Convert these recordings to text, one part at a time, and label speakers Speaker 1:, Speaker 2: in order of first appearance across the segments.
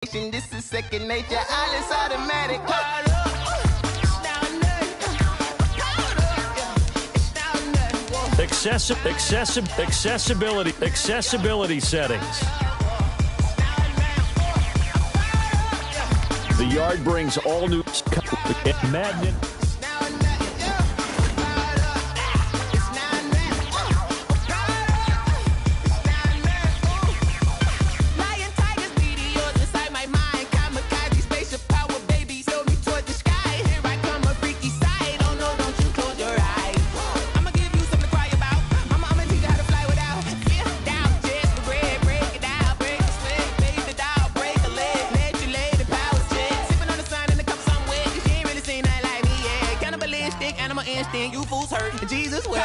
Speaker 1: This is second nature, all is automatic.
Speaker 2: Accessibility settings. The yard brings all new Madden.
Speaker 1: You fools hurt. Jesus will.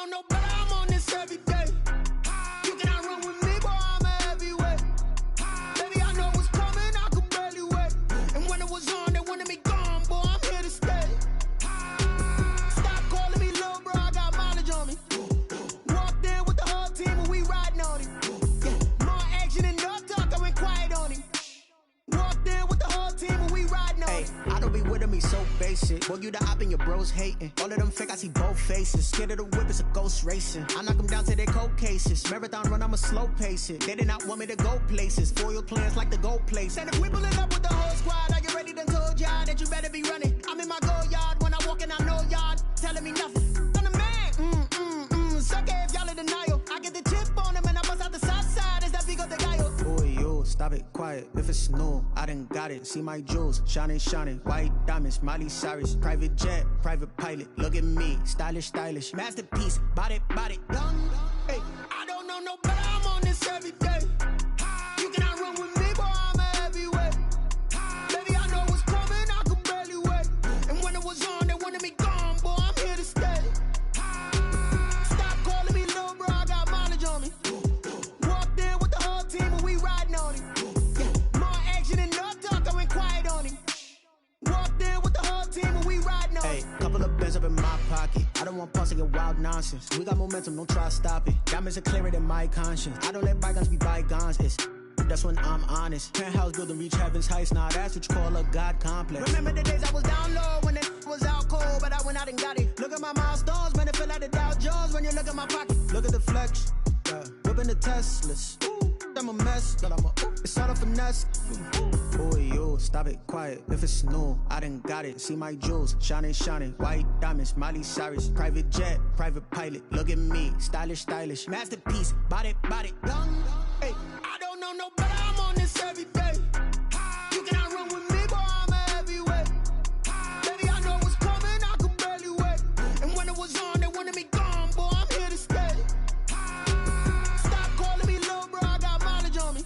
Speaker 1: No, but I'm on this every day. You cannot run with me, boy, I'm a heavyweight. Baby, I know what's coming, I could barely wait. And when it was on, they wanted me gone, boy, I'm here to stay. Stop calling me little bro, I got mileage on me. Walked in with the whole team and we riding on him. More action and no talk, I went quiet on him. Walked in with the whole team and we riding on him.
Speaker 3: I don't be with him, he's so basic. Boy, you the op and your bros hating. All of them fake, I see both faces. Scared of the whip, it's a ghost racing. I knock them down to their cold cases. Marathon run, I'ma slow pace it. They did not want me to go places. Foil plans like the gold place. And if we pulling up with the whole squad, I get ready to told y'all that you better be running. I'm in my go yard when I walk in, I know y'all telling me nothing. I'm the man, suck it if y'all in denial. I get the chip on them and I bust out the south side. Is that big of the guy? Boy, yo, stop it, quiet. If it's new, I done got it. See my jewels, shining, white diamonds, Miley Cyrus, private jet, private pilot. Look at me, stylish, masterpiece, body, young.
Speaker 1: Hey, I don't know no better, I'm on this every day. You cannot run with me, boy, I'm a heavyweight. Baby, I know what's coming, I could barely wait. And when it was on, they wanted me gone, boy, I'm here to stay. Stop calling me little bro, I got mileage on me. Walked in with the whole team and we riding on him. More action and no talk, I went quiet on him. Walked in with the whole team and we riding on him.
Speaker 3: Couple of bands up in my pocket. I don't want pulse to get wild nonsense. We got momentum, don't try to stop it. Diamonds are clearer than my conscience. I don't let bygones be bygones. That's when I'm honest. Penthouse building reach heaven's heights. Now that's what you call a God complex.
Speaker 1: Remember the days I was down low when it was out cold, but I went out and got it. Look at my milestones, man, it feel like the Dow Jones when you look at my pocket.
Speaker 3: Look at the flex, whipping the Teslas. I'm a mess, but it's all a finesse. Boy, yo, stop it, quiet. If it's new, I done got it. See my jewels, shining, white diamonds, Miley Cyrus, private jet, private pilot. Look at me, stylish, masterpiece, body, young.
Speaker 1: Hey, I don't know no better, I'm on this every day. You cannot run with me, boy, I'm a heavyweight. Baby, I know what's coming, I could barely wait. And when it was on, they wanted me gone, boy, I'm here to stay. Stop calling me little bro, I got mileage on me.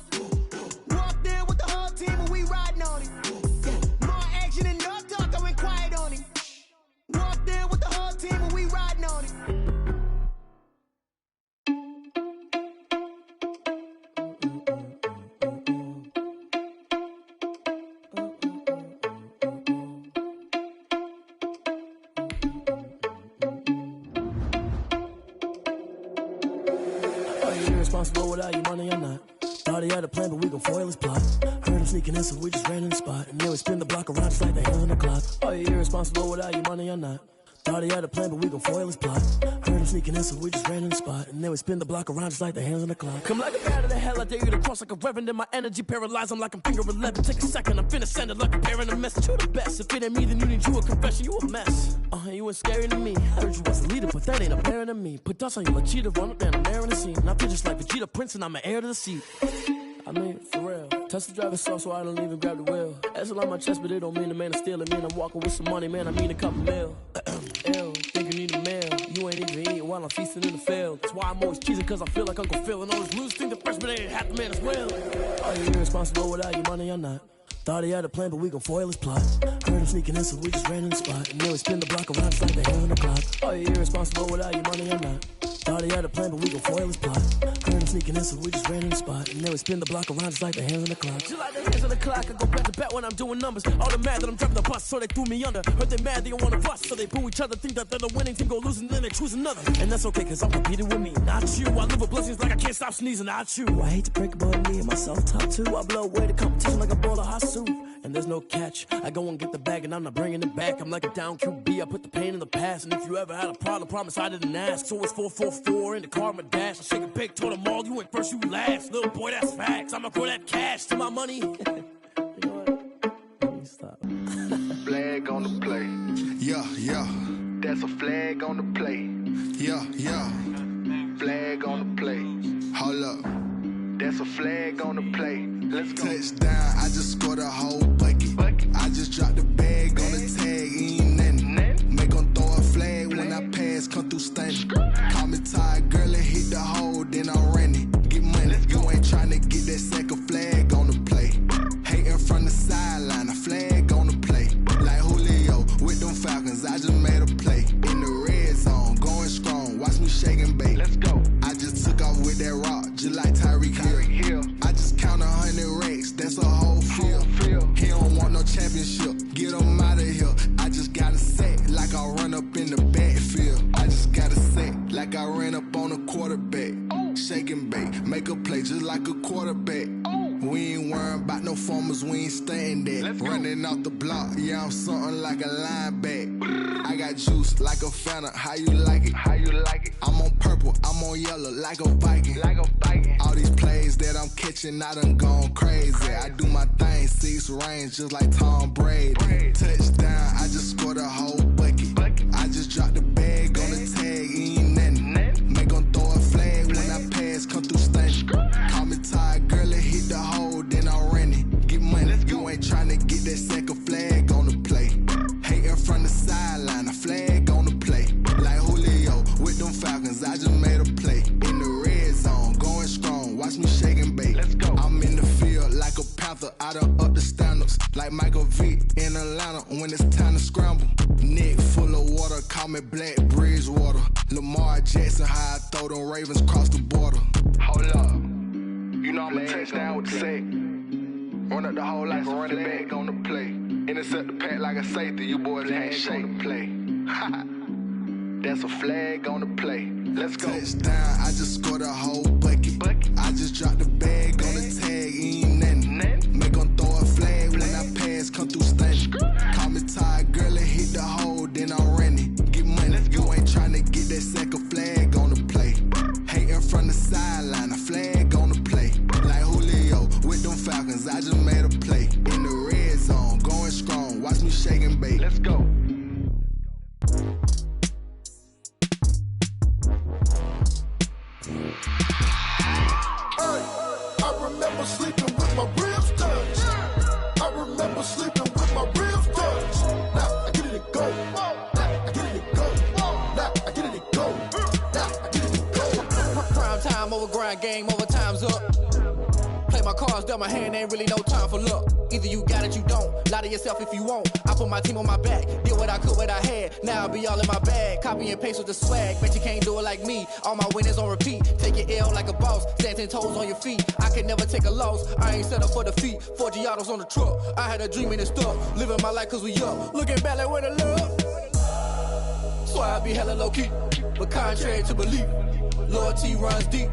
Speaker 1: Walked in with the whole team and we riding on him. More action and no talk, I went quiet on him. Walked in with the whole team and we riding on him.
Speaker 4: irresponsible without your money or not. Thought he had a plan, but we gon' foil his plot. Heard him sneaking in, so we just ran in the spot. And then we spin the block around just like the hands on the clock. Are you irresponsible without your money or not? Thought he had a plan, but we gon' foil his plot. Heard him sneaking in, so we just ran in the spot. And then we spin the block around just like the hands on the clock. Come like a bat of the hell, I dare you to cross like a reverend. In my energy paralyzed, I'm like I'm finger 11. Take a second, I'm finna send it like a parent a message. You the best, if it ain't me, then you need you a confession. You a mess, you ain't scary to me. Heard you was a leader, but that ain't apparent to me. Put dust on you like cheetah, run up down, I'm airing the scene. And I feel just like Vegeta Prince, and I'm an heir to the seat. I mean, for real. Touch the driver's soft, so I don't even grab the wheel. That's on my chest, but it don't mean the man is stealing. Mean I'm walking with some money, man, I mean a couple mil. Ew, think you need a meal. You ain't even eating while I'm feasting in the field. That's why I'm always cheesing, cause I feel like Uncle Phil. And all this loose thing, the freshman ain't half the man as well. Are you irresponsible without your money or not? Thought he had a plan, but we gon' foil his plot. Heard him sneaking in, so we just ran in the spot. And then we spin the block around just like the hands on the clock. Are you irresponsible without your money or not? Thought he had a plan, but we gon' foil his plot. Heard him sneaking in, so we just ran in the spot. And then we spin the block around just like the hands on the clock. Just like the hands on the clock, I go back to back when I'm doing numbers. All the mad that I'm driving the bus, so they threw me under. Heard they mad, they don't wanna bust, so they boo each other. Think that they're the winning team, go losing, then they choose another. And that's okay, cause I'm competing with me, not you. I live with blessings like I can't stop sneezing, not you. I hate to break about me and my self-talk too. I blow away the competition like a bowl of hot soup. And there's no catch, I go and get the bag and I'm not bringing it back. I'm like a down QB, I put the pain in the past. And if you ever had a problem, promise I didn't ask. So it's 444 in the car, my dash. I shake a big, told them all, you went first, you last. Little boy, that's facts, I'ma throw that cash to my money. You know what? Let me stop.
Speaker 5: Flag on the play.
Speaker 6: Yeah, yeah.
Speaker 5: That's a flag on the play.
Speaker 6: Yeah, yeah.
Speaker 5: Flag on the play.
Speaker 6: Hold up.
Speaker 5: That's a flag on the play. Let's go.
Speaker 6: Touchdown, I just scored a whole bucket. I just dropped the bag on the tag, ain't nothing. Make 'em throw a flag when I pass, come through stunning. Call me tired, girl, and hit the hole, then I'm running. Get money, you ain't tryna get that second flag on the play. Hating from the sideline, a flag on the play. Like Julio with them Falcons, I just made a play. In the red zone, going strong, watch me shake and bake.
Speaker 5: Let's go.
Speaker 6: I just took off with that rock, just like Tyreek Hill. I just count 100 racks, that's a whole field. He don't want no championship, get him out of here. I just got a set, like I run up in the backfield. I just got a set, like I ran up on a quarterback. Shake and bake, make a play just like a quarterback. We ain't worrying about no formers, we ain't staying there. Running off the block, yeah, I'm something like a linebacker. I got juice like a Fanta, how you like it?
Speaker 5: How you like it?
Speaker 6: I'm on purple, I'm on yellow, like a Viking.
Speaker 5: Like a Viking.
Speaker 6: All these plays that I'm catching, I done gone crazy. I do my thing, 6 range, just like Tom Brady. Touchdown, I just scored a whole bucket. I just dropped the bag on the tag, ain't nothing. Make 'em throw a flag when I pass, come through stunning. Call me tired, girl, and hit the hole, then I'm running. Get money, you ain't tryna get that second flag on the play. Hating from the sideline, a flag on the play. Like Julio with them Falcons, I just made a play. In the red zone, going strong, watch me shake and bake.
Speaker 5: Let's go.
Speaker 6: I'm in the field like a Panther, I done up the standards. Like Michael Vick in Atlanta when it's time to scramble. Neck full of water, call me Black Bridgewater. Lamar Jackson, how I throw them Ravens cross the border.
Speaker 5: Hold up. You know I'm a touchdown with the sack. Run up the hole like a running back on the play. Intercept the pack like a safety. You boys ain't shake the play. That's a flag on the play. Let's go.
Speaker 6: Touchdown, I just scored a whole bucket. I just dropped the bag on the tag, ain't nothing. Make 'em throw a flag when I pass, come through stunning. Call me tired, girl, and hit the hole, then I'm running. Get money, you ain't tryna get that second flag on the play. Hating from the sideline, a flag on the play. Like Julio with them Falcons, I just made a play. In the red zone, going strong, watch me shake and bake.
Speaker 5: Let's go.
Speaker 7: I remember sleeping with my ribs touched. I remember sleeping with my ribs touched. Now I get it and go. Now I get it and go. Now I get it and go. Now I get it and go.
Speaker 8: Prime time over grind game, over time's up. Play my cards, dealt my hand, ain't really no time for luck. Either you got it, you don't. Lie to yourself if you won't. I put my team on my back, did what I could, what I had. Now I be all in my bag, copy and paste with the swag. Bet you can't do it like me. All my winners on repeat. Take your L like a boss, stand 10 toes on your feet. I can never take a loss. I ain't set up for defeat. 4 Giottos on the truck. I had a dream and it stuck. Living my life cause we up. Looking back like where the love. Swear I be hella low-key, but contrary to belief, loyalty runs deep.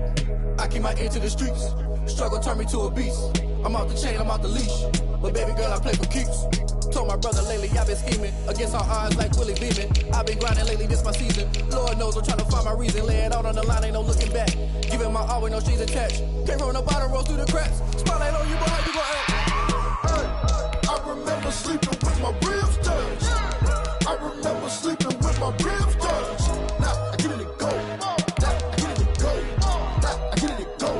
Speaker 8: I keep my ear to the streets. Struggle turned me to a beast. I'm off the chain, I'm off the leash. But baby girl, I play for keeps. Told my brother lately I've been scheming against all odds like Willie Beeman. I've been grinding lately, this my season. Lord knows I'm trying to find my reason. Lay it out on the line, ain't no looking back. Giving my all with no strings attached. Can't roll no bottom, roll through the cracks. Spotlight on you, boy, how you gon' act?
Speaker 7: I remember sleeping with my ribs touched. I remember sleeping with my ribs touched. Now I get it to go. Now I get it to go. Now I get it to go.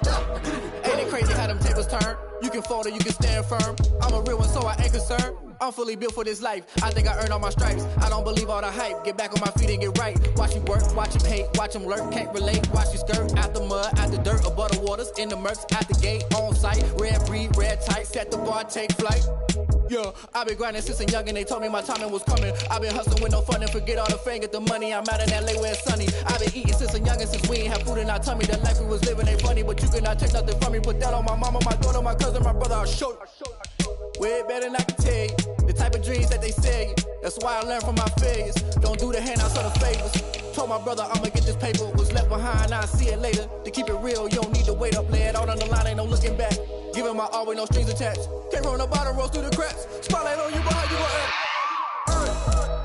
Speaker 7: Now I get it to go.
Speaker 8: Ain't it crazy how them tables turn? You can fold or you can stand firm. I'm a real one, so I ain't concerned. I'm fully built for this life. I think I earned all my stripes. I don't believe all the hype. Get back on my feet and get right. Watch you work, watch him hate, watch him lurk. Can't relate, watch you skirt. Out the mud, out the dirt, above the waters, in the murks, out the gate, on site. Red breed, red tight, set the bar, take flight. Yeah, I been grinding since a young and they told me my timing was coming. I been hustling with no fun and forget all the fame, get the money. I'm out in LA where it's sunny. I been eating since a young and since we ain't have food in our tummy. The life we was living ain't funny, but you cannot take nothing from me. Put that on my mama, my daughter, my cousin, my brother, I'll show you. Way better than I can tell you. The type of dreams that they sell you. That's why I learned from my failures. Don't do the handouts or the favors. Told my brother I'ma get this paper. Was left behind, I'll see it later. To keep it real, you don't need to wait up. Lay it out on the line, ain't no looking back. Giving my all with no strings attached. Can't roll no bottom, roll through the cracks. Spotlight on you, boy, how you gon' act?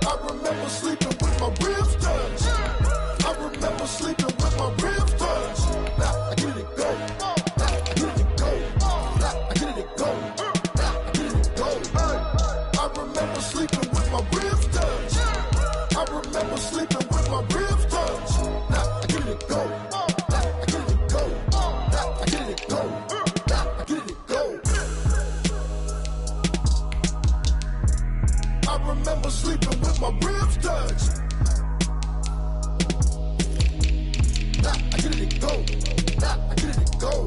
Speaker 7: I remember sleeping with my ribs touched. I remember sleeping with my ribs touched. Now I get it to go. Now I get it to go. Now I get it to go. I remember sleeping with my ribs touched. I remember sleeping with my ribs touched. Now I get it to go. Now I get it to go. Now I get it to go. Now I get it to go. I remember sleeping with my ribs touched. Now I get it to go. Now I get it to go.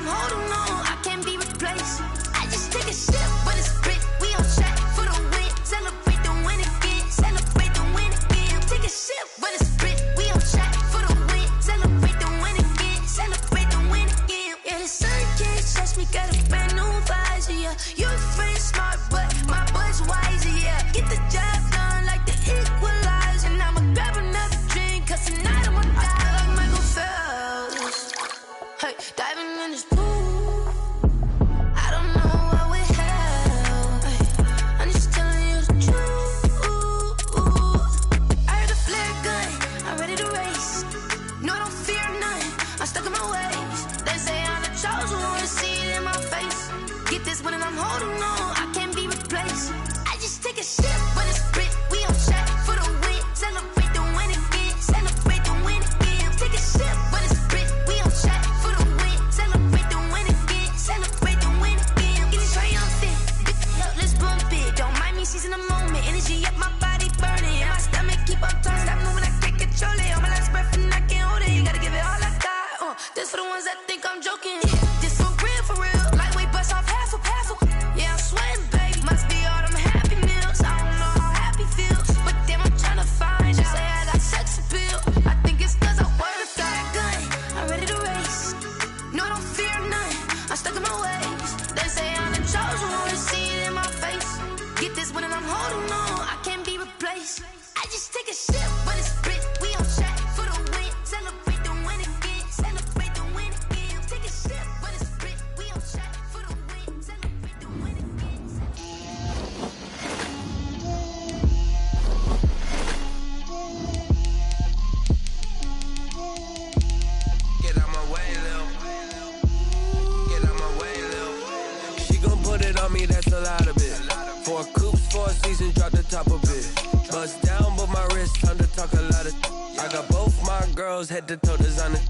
Speaker 9: Holding on, I can't be replaced. I just take a sip, but it's sprit. We on track for the win. Celebrate the win again. Celebrate the win again. Take a sip, but it's sprit. We on track for the win. Celebrate the win again. Celebrate the win again. Yeah, the sun can't touch me. Got a brand new visor. Yeah, you're friend smart, but my boy's wiser. Yeah, get the job done like the equalizer. And I'ma grab another drink, 'cause tonight I'ma die like Michael Phelps. Hey, diving in this pool. Holding on, I can't be replaced. I just take a sip, but it's sprit. We on track for the win. Celebrate the win again. Celebrate the win again. Take a sip, but it's sprit. We on track for the win. Celebrate the win again. Celebrate the win again. Get it triumphant. Up, let's bump it. Don't mind me seizing the moment. Energy up, my body burning. And my stomach keep on turning. Stop moving, I can't control it. On my last breath and I can't hold it. You gotta give it all I got. This for the ones that think I'm joking. This for real, for real. Lightweight bust off half a. Yeah, I'm sweating, babe. Must be all them happy meals. I don't know how happy feels, but damn, I'm tryna find out. Say I got sex appeal. I think it's 'cause I work. Got a gun, I'm ready to race. No, I don't fear none. I'm stuck in my ways. They say I'm the chosen one. See it in my face. Get this one and I'm holding on. I can't be replaced. I just take a sip, but it's sprit. We on track for the win. Celebrate the win again. Celebrate the win again. Take a sip, but it's sprit. We on track for the win. Celebrate the win again.
Speaker 10: Get out my way, Lil. Get out my way, Lil. She gon' put it on me, that's a lot of it. 4 coops, 4 seasons, drop the top of it. Bust down, but my wrist, time to talk a lot of. I got both my girls, head to toe designer.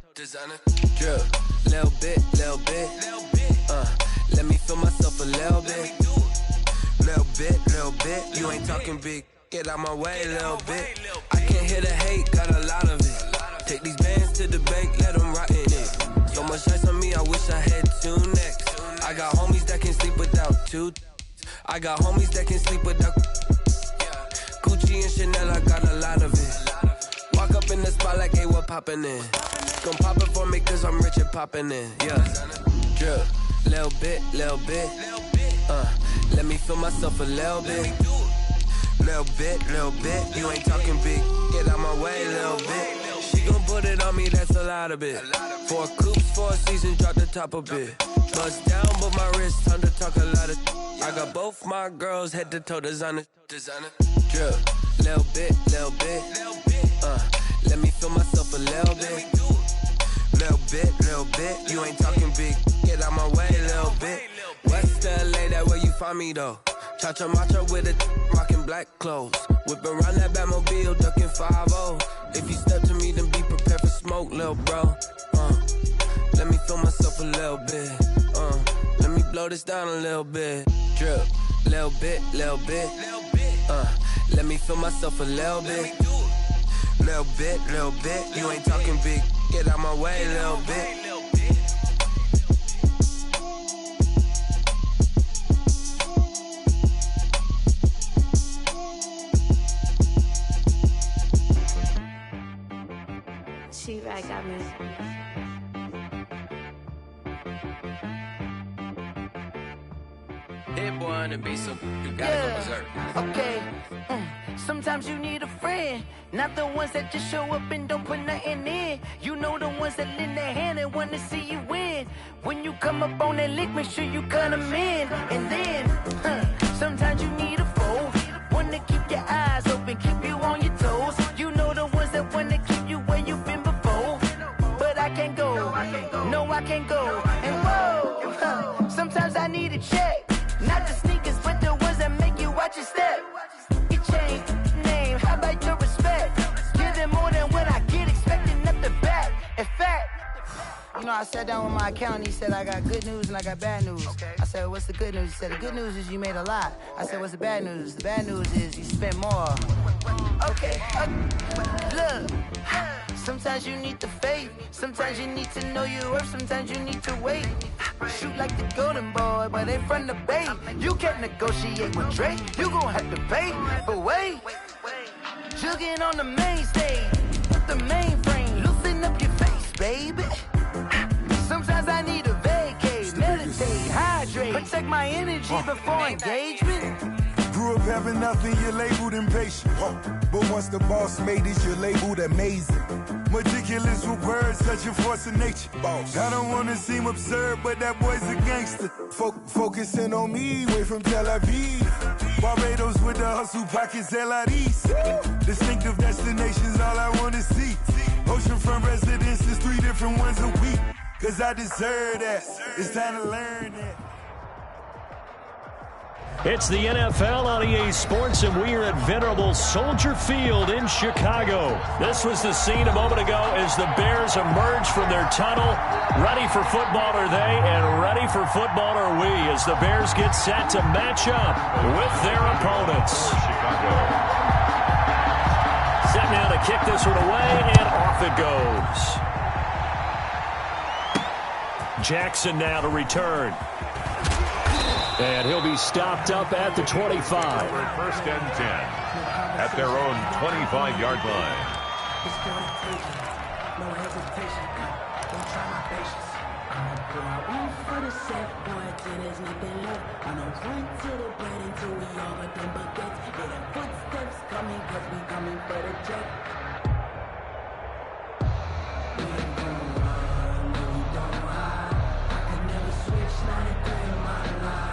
Speaker 10: Drip, little bit, little bit. Let me feel myself a little bit. Little bit. You ain't talking big. Get out my way, little bit. I can't hear the hate, got a lot of it. Take these bands to the bank, let them rot in it. So much ice on me, I wish I had 2 necks. I got homies that can sleep without 2. I got homies that can sleep without. Gucci and Chanel, I got a lot of it. Walk up in the spot like, hey, what poppin' in? Gon' pop it for me cause I'm rich and poppin' in. Yeah, drip, little bit. Let me feel myself a little bit. Little bit, you ain't talking big. Get out my way, little bit. She gon' put it on me, that's a lot of it. 4 coops, 4 seasons, drop the top a bit. Bust down, but my wrist, time to talk a lot of. I got both my girls head to toe designer. Drip, little bit. Let me feel myself a little bit. Little bit, you ain't talking big. Get out my way, little bit. West LA, that where you find me though. Cha-cha matcha with a rockin' black clothes. Whip around that Batmobile, ducking 5-0. If you step to me, then be prepared for smoke, little bro. Let me feel myself a little bit. Let me blow this down a little bit. Drip, little bit. Let me feel myself a little bit. Little bit, you ain't talking big. Get out my way, little bit.
Speaker 9: She-Rag got me.
Speaker 10: Hit boy on the beat, so you gotta go berserk.
Speaker 11: Okay. Sometimes you need a friend, not the ones that just show up and don't put nothing in. You know the ones that lend their hand and want to see you win. When you come up on that lick, make sure you cut them in. And then, sometimes you need a foe, one to keep your eyes open, keep you on your toes. You know the ones that want to keep you where you've been before. But I can't go, no I can't go. And whoa, sometimes I need a check. Not the sneakers, but the ones that make you watch your step. Your chain, name, how about your respect? Give them more than what I get, expecting up the back. In fact, you know, I sat down with my accountant, he said I got good news and I got bad news. I said, what's the good news? He said, the good news is you made a lot. I said, what's the bad news? The bad news is you spent more. Okay, look. Sometimes you need the faith, sometimes you need to know your worth, sometimes you need to wait. Shoot like the golden boy, but ain't from the bay. You can't negotiate with Drake, you gon' have to pay. But wait, jugging on the main stage, with the mainframe, loosen up your face, baby. Sometimes I need a vacate, meditate, hydrate, protect my energy before engagement.
Speaker 7: Grew up having nothing, you're labeled impatient. But once the boss made it, you're labeled amazing. Meticulous with words, such a force of nature. I don't wanna seem absurd, but that boy's a gangster. Focusing on me, way from Tel Aviv. Barbados with the hustle pockets, LIDs. Distinctive destinations, all I wanna see. Oceanfront residences, 3 different ones a week. Cause I deserve that, it's time to learn that.
Speaker 2: It's the NFL on EA Sports, and we are at venerable Soldier Field in Chicago. This was the scene a moment ago as the Bears emerged from their tunnel. Ready for football are they, and ready for football are we, as the Bears get set to match up with their opponents. Set now to kick this one away, and off it goes. Jackson now to return. And he'll be stopped up at the 25.
Speaker 12: First and 10 at their own 25-yard line.
Speaker 4: No hesitation, don't try my patience. I'ma put my one for the set, boy, till there's nothing left. I'ma run to the bread until we all but them baguettes. Yeah, the footsteps coming, cause we coming for the jet. We ain't gon' run, no, we don't hide. I can never switch, not a day in my life.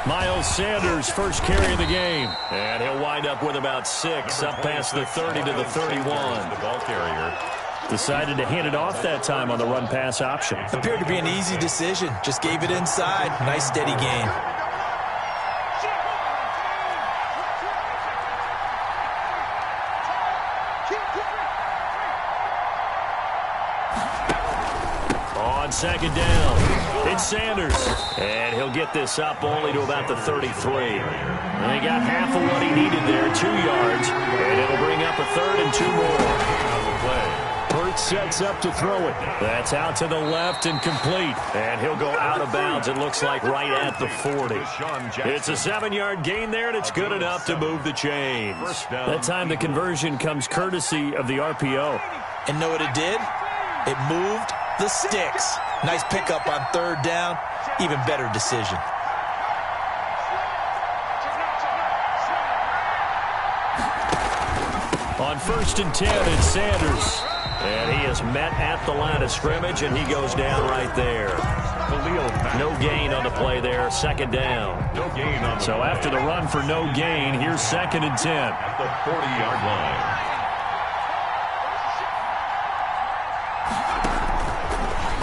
Speaker 2: Miles Sanders, first carry of the game. And he'll wind up with about 6, up past the 30 to the 31.
Speaker 12: The ball carrier
Speaker 2: decided to hand it off that time on the run-pass option.
Speaker 13: Appeared to be an easy decision. Just gave it inside. Nice, steady gain.
Speaker 2: On second down, It's Sanders. And he'll get this up only to about the 33. And he got half of what he needed there, 2 yards. And it'll bring up a 3rd and 2 more. Hurts sets up to throw it. That's out to the left and complete. And he'll go out of bounds, it looks like, right at the 40. It's a 7-yard gain there, and it's good enough to move the chains. That time the conversion comes courtesy of the RPO.
Speaker 13: And know what it did? It moved the sticks. Nice pickup on 3rd down. Even better decision.
Speaker 2: On 1st and 10, it's Sanders. And he is met at the line of scrimmage, and he goes down right there. No gain on the play there, 2nd down. So after the run for no gain, here's 2nd and 10.
Speaker 12: At the 40-yard line.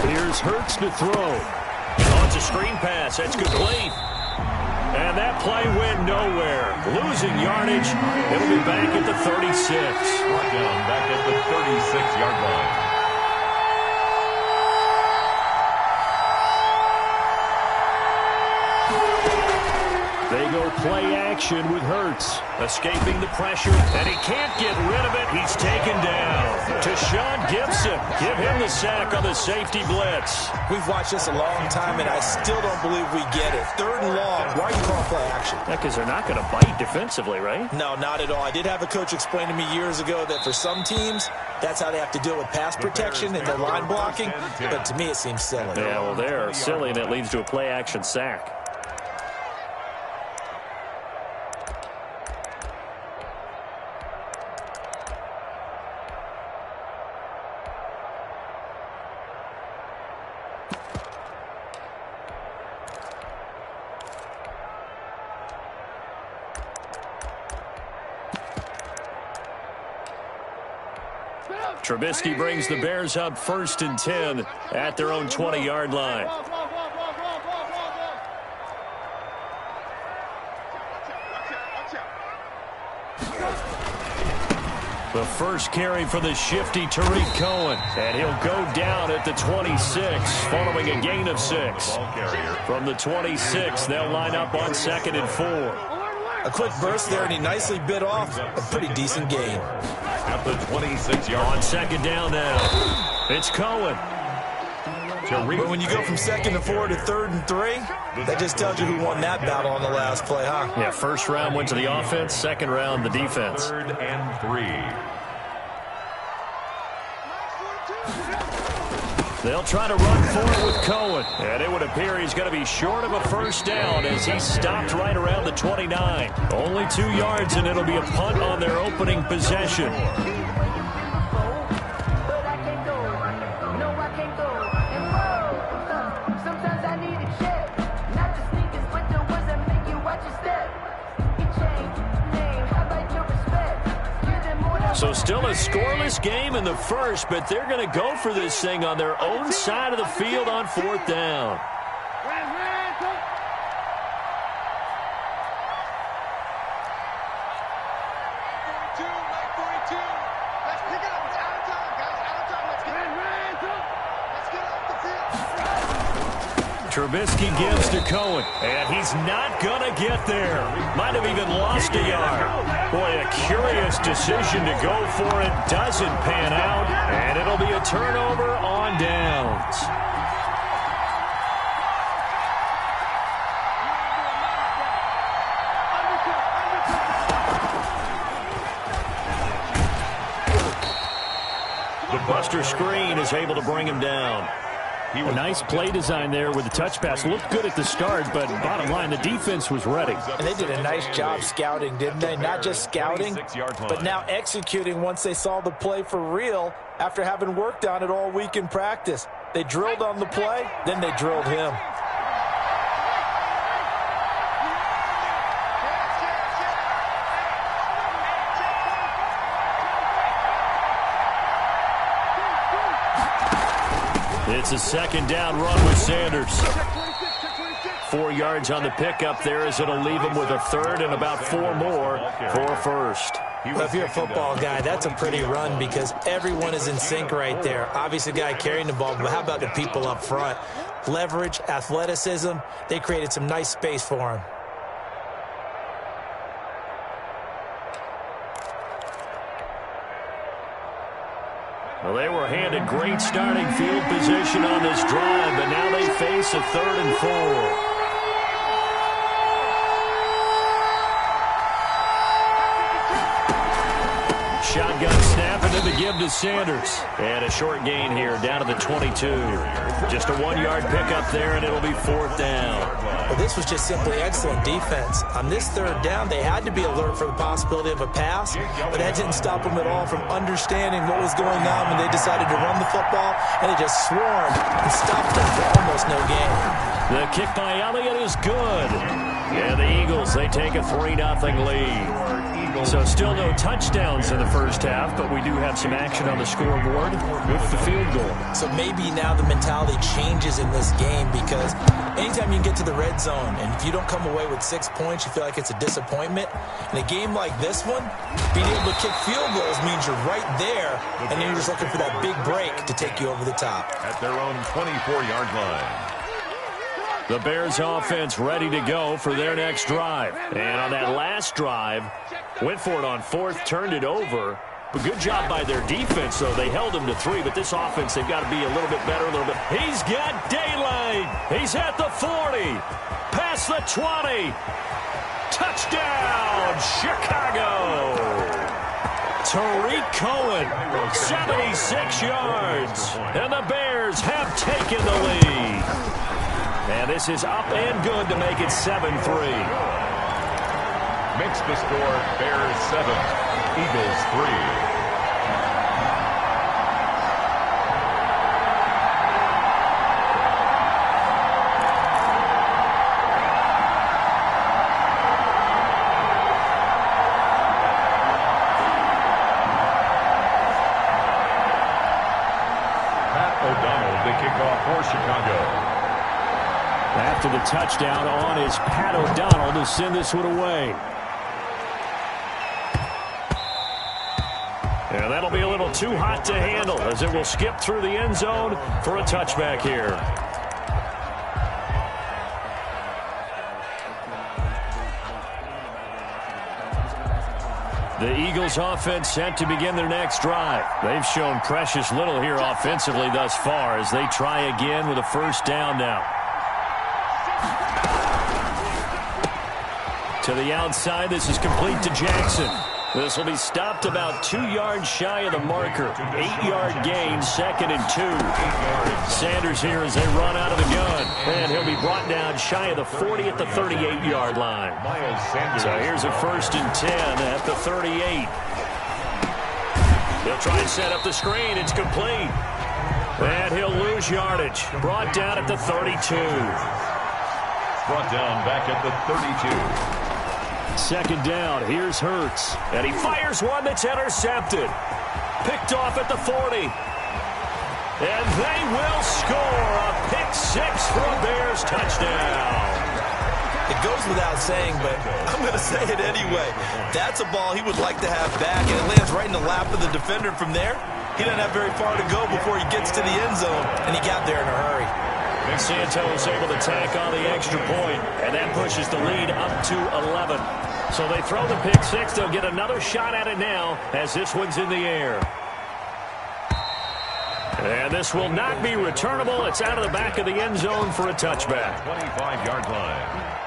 Speaker 2: Here's Hurts to throw. Oh, it's a screen pass. That's complete. And that play went nowhere. Losing yardage. It'll be back at the 36.
Speaker 12: Brought down back at the 36-yard line.
Speaker 2: They go play action with Hurts. Escaping the pressure, and he can't get rid of it. He's taken down. To Sean Gibson. Give him the sack on the safety blitz.
Speaker 13: We've watched this a long time, and I still don't believe we get it. 3rd and long. Why are you calling play action?
Speaker 2: Because they're not going to bite defensively, right?
Speaker 13: No, not at all. I did have a coach explain to me years ago that for some teams, that's how they have to deal with pass protection and their line blocking. But to me, it seems silly.
Speaker 2: Yeah, well, they're silly, and it leads to a play action sack. Trubisky brings the Bears up 1st and 10 at their own 20-yard line. The first carry for the shifty Tariq Cohen. And he'll go down at the 26 following a gain of 6. From the 26, they'll line up on 2nd and 4.
Speaker 13: A quick burst there, and he nicely bit off a pretty decent gain.
Speaker 12: At the 26-yard.
Speaker 2: On 2nd down now. It's Cohen.
Speaker 13: But when you go from 2nd to 4 to 3rd and 3, that just tells you who won that battle on the last play, huh?
Speaker 2: Yeah, 1st round went to the offense, 2nd round the defense.
Speaker 12: 3rd and 3.
Speaker 2: They'll try to run forward with Cohen. And it would appear he's going to be short of a 1st down as he stopped right around the 29. Only 2 yards, and it'll be a punt on their opening possession. So still a scoreless game in the first, but they're going to go for this thing on their own side of the field on 4th down. Trubisky gives to Cohen, and he's not going to get there. Might have even lost a yard. Boy, a curious decision to go for it. Doesn't pan out, and it'll be a turnover on downs. The Buster screen is able to bring him down. A nice play design there with the touch pass. Looked good at the start, but bottom line, the defense was ready.
Speaker 13: And they did a nice job scouting, didn't they? Not just scouting, but now executing once they saw the play for real after having worked on it all week in practice. They drilled on the play, then they drilled him.
Speaker 2: It's a 2nd down run with Sanders. 4 yards on the pickup there as it'll leave him with a 3rd and about 4 more for a 1st.
Speaker 13: Well, if you're a football guy, that's a pretty run because everyone is in sync right there. Obviously, the guy carrying the ball, but how about the people up front? Leverage, athleticism, they created some nice space for him.
Speaker 2: Well, they were handed great starting field position on this drive, but now they face a 3rd and 4. Shotgun snap into the give to Sanders. And a short gain here down to the 22. Just a 1-yard pickup there, and it'll be 4th down.
Speaker 13: Well, this was just simply excellent defense. On this 3rd down, they had to be alert for the possibility of a pass, but that didn't stop them at all from understanding what was going on when they decided to run the football, and they just swarmed and stopped them for almost no gain.
Speaker 2: The kick by Elliott is good. And the Eagles, they take a 3-0 lead. So still no touchdowns in the first half, but we do have some action on the scoreboard with the field goal. So
Speaker 13: maybe now the mentality changes in this game because anytime you can get to the red zone and if you don't come away with 6 points, you feel like it's a disappointment. In a game like this one, being able to kick field goals means you're right there, and then you're just looking for that big break to take you over the top.
Speaker 12: At their own 24-yard line.
Speaker 2: The Bears offense ready to go for their next drive. And on that last drive, went for it on 4th, turned it over. But good job by their defense, though. They held them to 3, but this offense, they've got to be a little bit better, a little bit. He's got daylight. He's at the 40. Past the 20. Touchdown, Chicago. Tariq Cohen, 76 yards. And the Bears have taken the lead. And this is up and good to make it 7-3.
Speaker 12: Makes the score Bears 7, Eagles 3.
Speaker 2: After the touchdown on is Pat O'Donnell to send this one away. And that'll be a little too hot to handle as it will skip through the end zone for a touchback here. The Eagles offense set to begin their next drive. They've shown precious little here offensively thus far as they try again with a 1st down now. To the outside, this is complete to Jackson. This will be stopped about 2 yards shy of the marker. 8-yard gain, 2nd and 2. Sanders here as they run out of the gun. And he'll be brought down shy of the 40 at the 38-yard line. So here's a 1st and 10 at the 38. He'll try and set up the screen. It's complete. And he'll lose yardage. Brought down at the 32.
Speaker 12: Brought down back at the 32.
Speaker 2: 2nd down, here's Hurts. And he fires one that's intercepted. Picked off at the 40. And they will score a pick-6 for a Bears touchdown.
Speaker 13: It goes without saying, but I'm going to say it anyway. That's a ball he would like to have back, and it lands right in the lap of the defender from there. He doesn't have very far to go before he gets to the end zone, and he got there in a hurry.
Speaker 2: Santos able to tack on the extra point, and that pushes the lead up to 11. So they throw the pick-6. They'll get another shot at it now as this one's in the air. And this will not be returnable. It's out of the back of the end zone for a touchback.
Speaker 12: 25-yard line.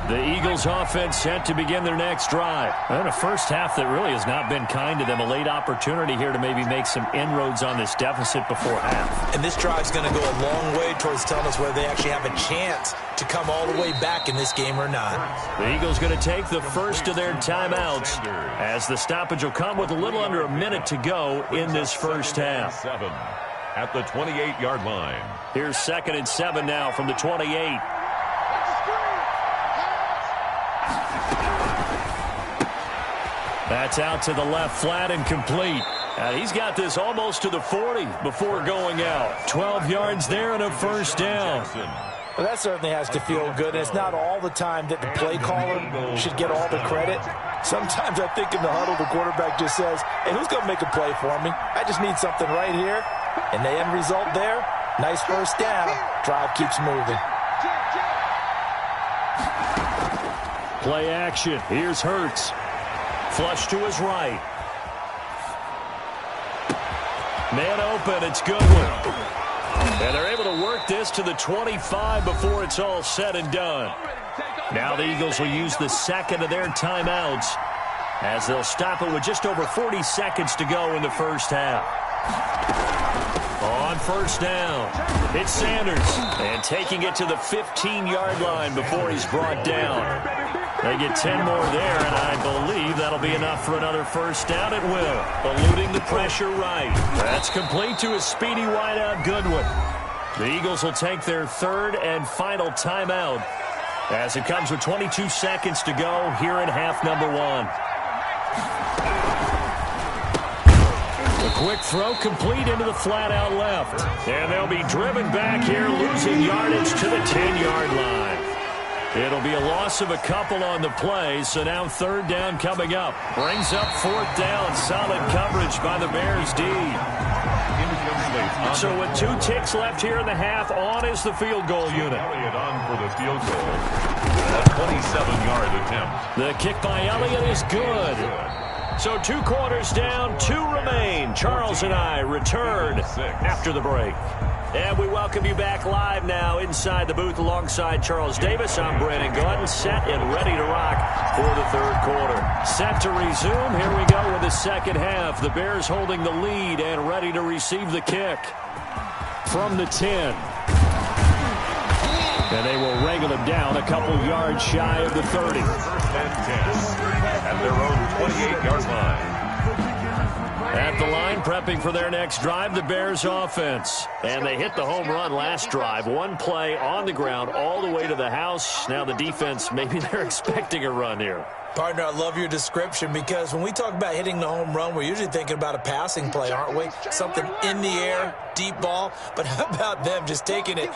Speaker 2: The Eagles offense set to begin their next drive. And a first half that really has not been kind to them. A late opportunity here to maybe make some inroads on this deficit before half.
Speaker 13: And this drive's going to go a long way towards telling us whether they actually have a chance to come all the way back in this game or not.
Speaker 2: The Eagles going to take the first of their timeouts as the stoppage will come with a little under a minute to go in this first half.
Speaker 12: 7 at the 28-yard line.
Speaker 2: Here's 2nd and 7 now from the 28. That's out to the left flat and complete. He's got this almost to the 40 before going out. 12 yards there and a first down.
Speaker 13: Well, that certainly has to feel good. And it's not all the time that the play caller should get all the credit. Sometimes I think in the huddle, the quarterback just says, hey, who's going to make a play for me? I just need something right here. And the end result there, nice first down. Drive keeps moving.
Speaker 2: Play action. Here's Hurts. Flush to his right. Man open. It's Goodwin. And they're able to work this to the 25 before it's all said and done. Now the Eagles will use the second of their timeouts as they'll stop it with just over 40 seconds to go in the first half. On first down, it's Sanders. And taking it to the 15-yard line before he's brought down. They get 10 more there, and I believe that'll be enough for another first down. It will. Eluding the pressure right. That's complete to a speedy wideout Goodwin. The Eagles will take their third and final timeout as it comes with 22 seconds to go here in half number one. A quick throw complete into the flat out left. And they'll be driven back here, losing yardage to the 10-yard line. It'll be a loss of a couple on the play, so now third down coming up. Brings up fourth down. Solid coverage by the Bears D. So with 2 ticks left here in the half, on is the field goal unit.
Speaker 12: Elliott on for the field goal. A 27-yard attempt.
Speaker 2: The kick by Elliott is good. So 2 quarters down, 2 remain. Charles and I return after the break. And we welcome you back live now inside the booth alongside Charles Davis. I'm Brandon Gordon, set and ready to rock for the third quarter. Set to resume. Here we go with the second half. The Bears holding the lead and ready to receive the kick from the 10. And they will wrangle him down a couple yards shy of the 30.
Speaker 12: First and 10 at their own 28-yard line.
Speaker 2: At the line, prepping for their next drive, the Bears offense. And they hit the home run last drive. 1 play on the ground all the way to the house. Now the defense, maybe they're expecting a run here.
Speaker 13: Partner, I love your description because when we talk about hitting the home run, we're usually thinking about a passing play, aren't we? Something in the air, deep ball. But how about them just taking it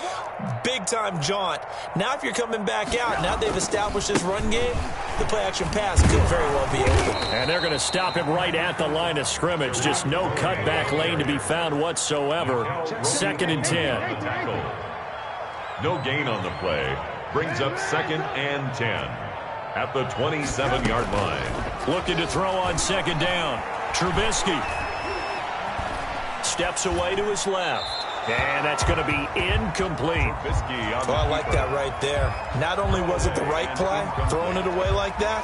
Speaker 13: big-time jaunt? Now if you're coming back out, now they've established this run game, the play-action pass could very well be open.
Speaker 2: And they're going to stop him right at the line of scrimmage. Just no cutback lane to be found whatsoever. 2nd and 10.
Speaker 12: No gain on the play. Brings up 2nd and 10. At the 27-yard line.
Speaker 2: Looking to throw on 2nd down. Trubisky steps away to his left. And that's going to be incomplete.
Speaker 13: Oh, I like that right there. Not only was it the right play, throwing it away like that,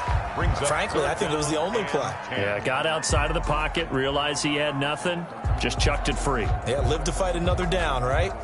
Speaker 13: frankly, I think it was the only play.
Speaker 2: Yeah, got outside of the pocket, realized he had nothing, just chucked it free.
Speaker 13: Yeah, live to fight another down, right?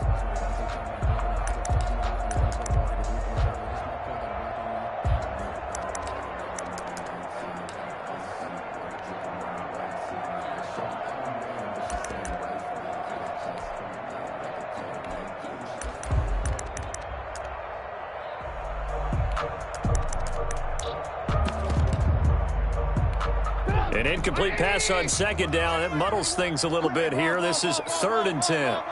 Speaker 2: An incomplete pass on 2nd down. It muddles things a little bit here. This is 3rd and 10.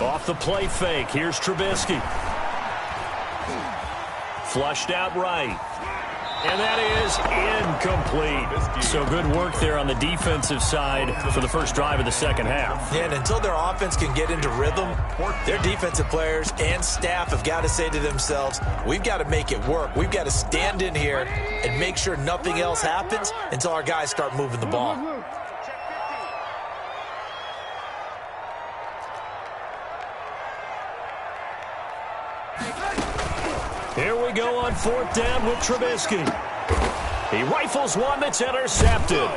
Speaker 2: Off the play fake. Here's Trubisky. Flushed out right. And that is incomplete. So good work there on the defensive side for the first drive of the second half.
Speaker 13: Yeah, and until their offense can get into rhythm, their defensive players and staff have got to say to themselves, we've got to make it work. We've got to stand in here and make sure nothing else happens until our guys start moving the ball.
Speaker 2: Here we go on 4th down with Trubisky. He rifles one that's intercepted.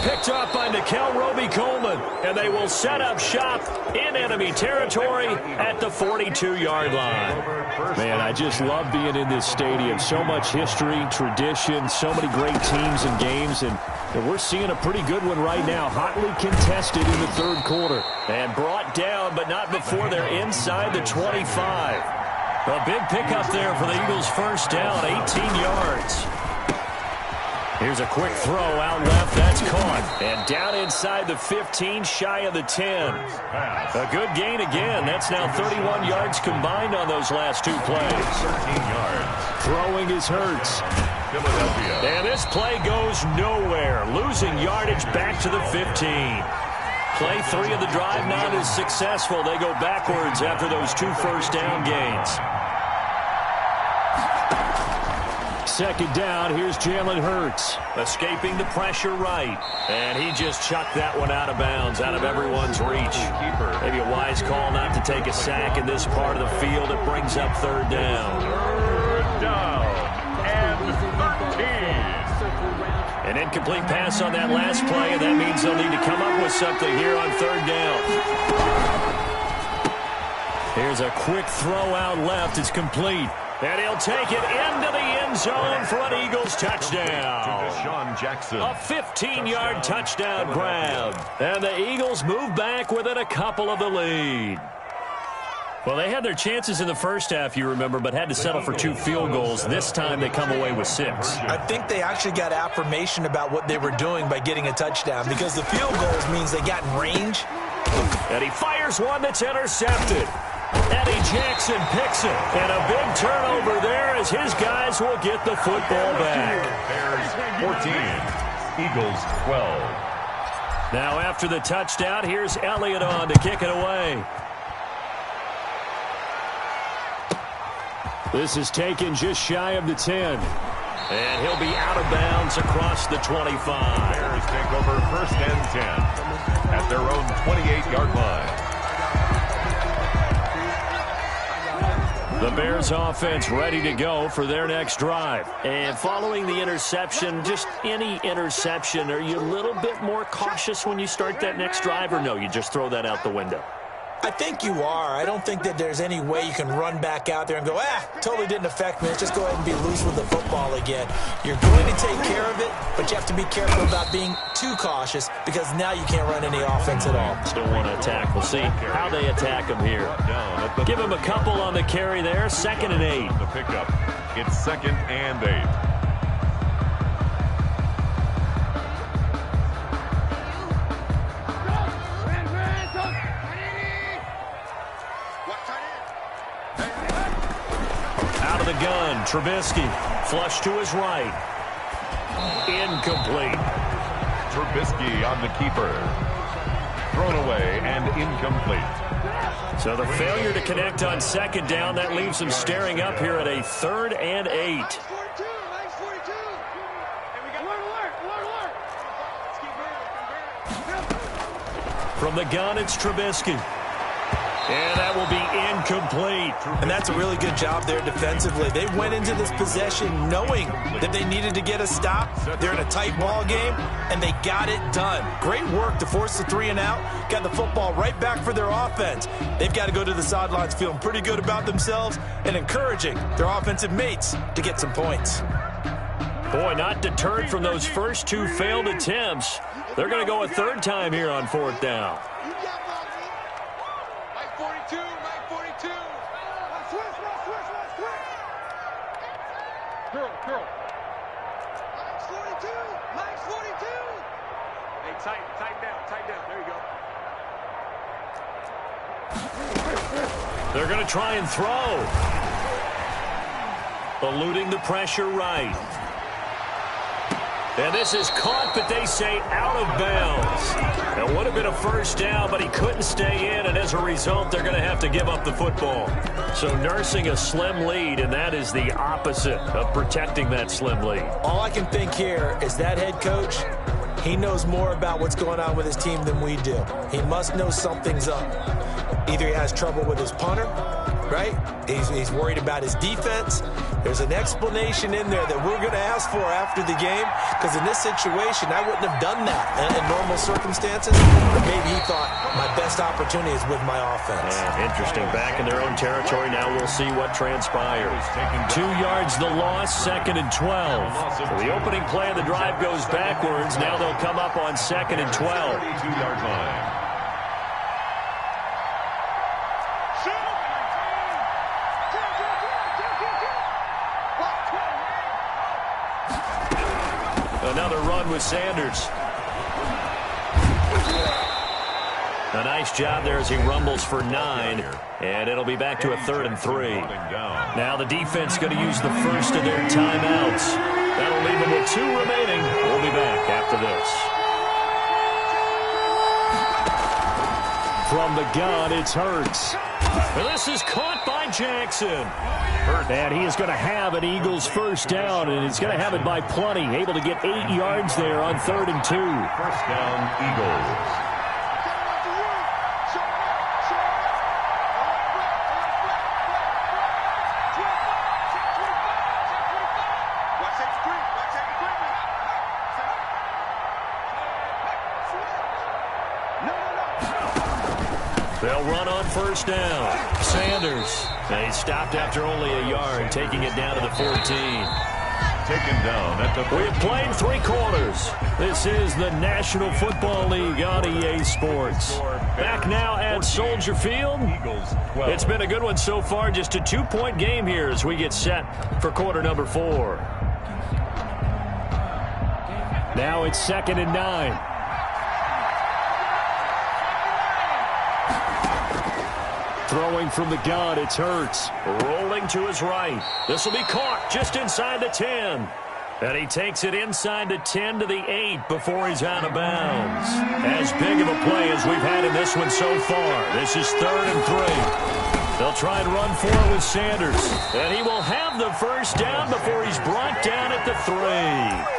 Speaker 2: Picked up by Nickel Roby-Coleman, and they will set up shop in enemy territory at the 42-yard line.
Speaker 14: Man, I just love being in this stadium. So much history, tradition, so many great teams and games, and we're seeing a pretty good one right now. Hotly contested in the third quarter.
Speaker 2: And brought down, but not before they're inside the 25. A big pickup there for the Eagles' first down, 18 yards. Here's a quick throw out left. That's caught. And down inside the 15, shy of the 10. A good gain again. That's now 31 yards combined on those last two plays.
Speaker 12: 13 yards.
Speaker 14: Throwing is Hurts.
Speaker 12: Philadelphia.
Speaker 2: And this play goes nowhere. Losing yardage back to the 15. Play 3 of the drive not as successful. They go backwards after those 2 first down gains.
Speaker 14: Second down, here's Jalen Hurts.
Speaker 2: Escaping the pressure right. And he just chucked that one out of bounds, out of everyone's reach. Maybe a wise call not to take a sack in this part of the field. It brings up third down.
Speaker 12: Third down and 13.
Speaker 2: An incomplete pass on that last play, and that means they'll need to come up with something here on third down. Here's a quick throw out left. It's complete. And he'll take it into the end zone for an Eagles touchdown.
Speaker 12: Deshaun Jackson.
Speaker 2: A 15-yard touchdown grab. And the Eagles move back within a couple of the lead. Well, they had their chances in the first half, you remember, but had to settle for 2 field goals. This time they come away with 6.
Speaker 13: I think they actually got affirmation about what they were doing by getting a touchdown, because the field goals means they got in range.
Speaker 2: And he fires one that's intercepted. Eddie Jackson picks it, and a big turnover there as his guys will get the football back.
Speaker 12: Bears 14, Eagles 12.
Speaker 2: Now after the touchdown, here's Elliott on to kick it away.
Speaker 14: This is taken just shy of the 10.
Speaker 2: And he'll be out of bounds across the 25.
Speaker 12: Bears take over first and 10 at their own 28-yard line.
Speaker 2: The Bears offense ready to go for their next drive. And following the interception, just any interception, are you a little bit more cautious when you start that next drive, or no, you just throw that out the window?
Speaker 13: I think you are. I don't think that there's any way you can run back out there and go, totally didn't affect me. Let's just go ahead and be loose with the football again. You're going to take care of it, but you have to be careful about being too cautious, because now you can't run any offense at all.
Speaker 2: Still want to attack. We'll see how they attack him here. Give him a couple on the carry there. 2nd and 8.
Speaker 12: The pickup. It's 2nd and 8.
Speaker 2: Out of the gun, Trubisky. Flush to his right. Incomplete.
Speaker 12: Trubisky on the keeper. Thrown away and incomplete.
Speaker 2: So the failure to connect on 2nd down, that leaves them staring up here at a 3rd and 8. From the gun, it's Trubisky. And that will be incomplete.
Speaker 13: And that's a really good job there defensively. They went into this possession knowing that they needed to get a stop. They're in a tight ball game, and they got it done. Great work to force the 3 and out. Got the football right back for their offense. They've got to go to the sidelines feeling pretty good about themselves and encouraging their offensive mates to get some points.
Speaker 2: Boy, not deterred from those first 2 failed attempts. They're going to go a 3rd time here on 4th down. They're going to try and throw. Eluding the pressure right. And this is caught, but they say out of bounds. It would have been a first down, but he couldn't stay in, and as a result, they're going to have to give up the football. So nursing a slim lead, and that is the opposite of protecting that slim lead.
Speaker 13: All I can think here is that head coach, he knows more about what's going on with his team than we do. He must know something's up. Either he has trouble with his punter, right? He's worried about his defense. There's an explanation in there that we're going to ask for after the game, because in this situation, I wouldn't have done that in normal circumstances. But maybe he thought my best opportunity is with my offense.
Speaker 2: Yeah, interesting. Back in their own territory. Now we'll see what transpires. 2 yards the loss, 2nd and 12. So the opening play of the drive goes backwards. Now they'll come up on 2nd and 12.
Speaker 12: 32-yard line.
Speaker 2: Another run with Sanders. A nice job there as he rumbles for 9. And it'll be back to a 3rd and 3. Now the defense going to use the first of their timeouts. That'll leave them with 2 remaining. We'll be back after this.
Speaker 14: From the gun, it's Hurts.
Speaker 2: And this is caught by Jackson.
Speaker 14: And he is going to have an Eagles first down, and he's going to have it by plenty. Able to get 8 yards there on 3rd and 2.
Speaker 12: First down, Eagles.
Speaker 2: They'll run on first down. Sanders. And he stopped after only a yard, taking it down to the 14.
Speaker 12: Taken down at the...
Speaker 2: We've played 3 quarters. This is the National Football League on EA Sports. Back now at Soldier Field. It's been a good one so far. Just a 2-point game here as we get set for quarter number 4.
Speaker 14: Now it's 2nd and 9. Throwing from the gun, it's Hurts.
Speaker 2: Rolling to his right. This will be caught just inside the 10. And he takes it inside the 10 to the 8 before he's out of bounds. As big of a play as we've had in this one so far. This is 3rd and 3. They'll try and run for it with Sanders. And he will have the first down before he's brought down at the 3.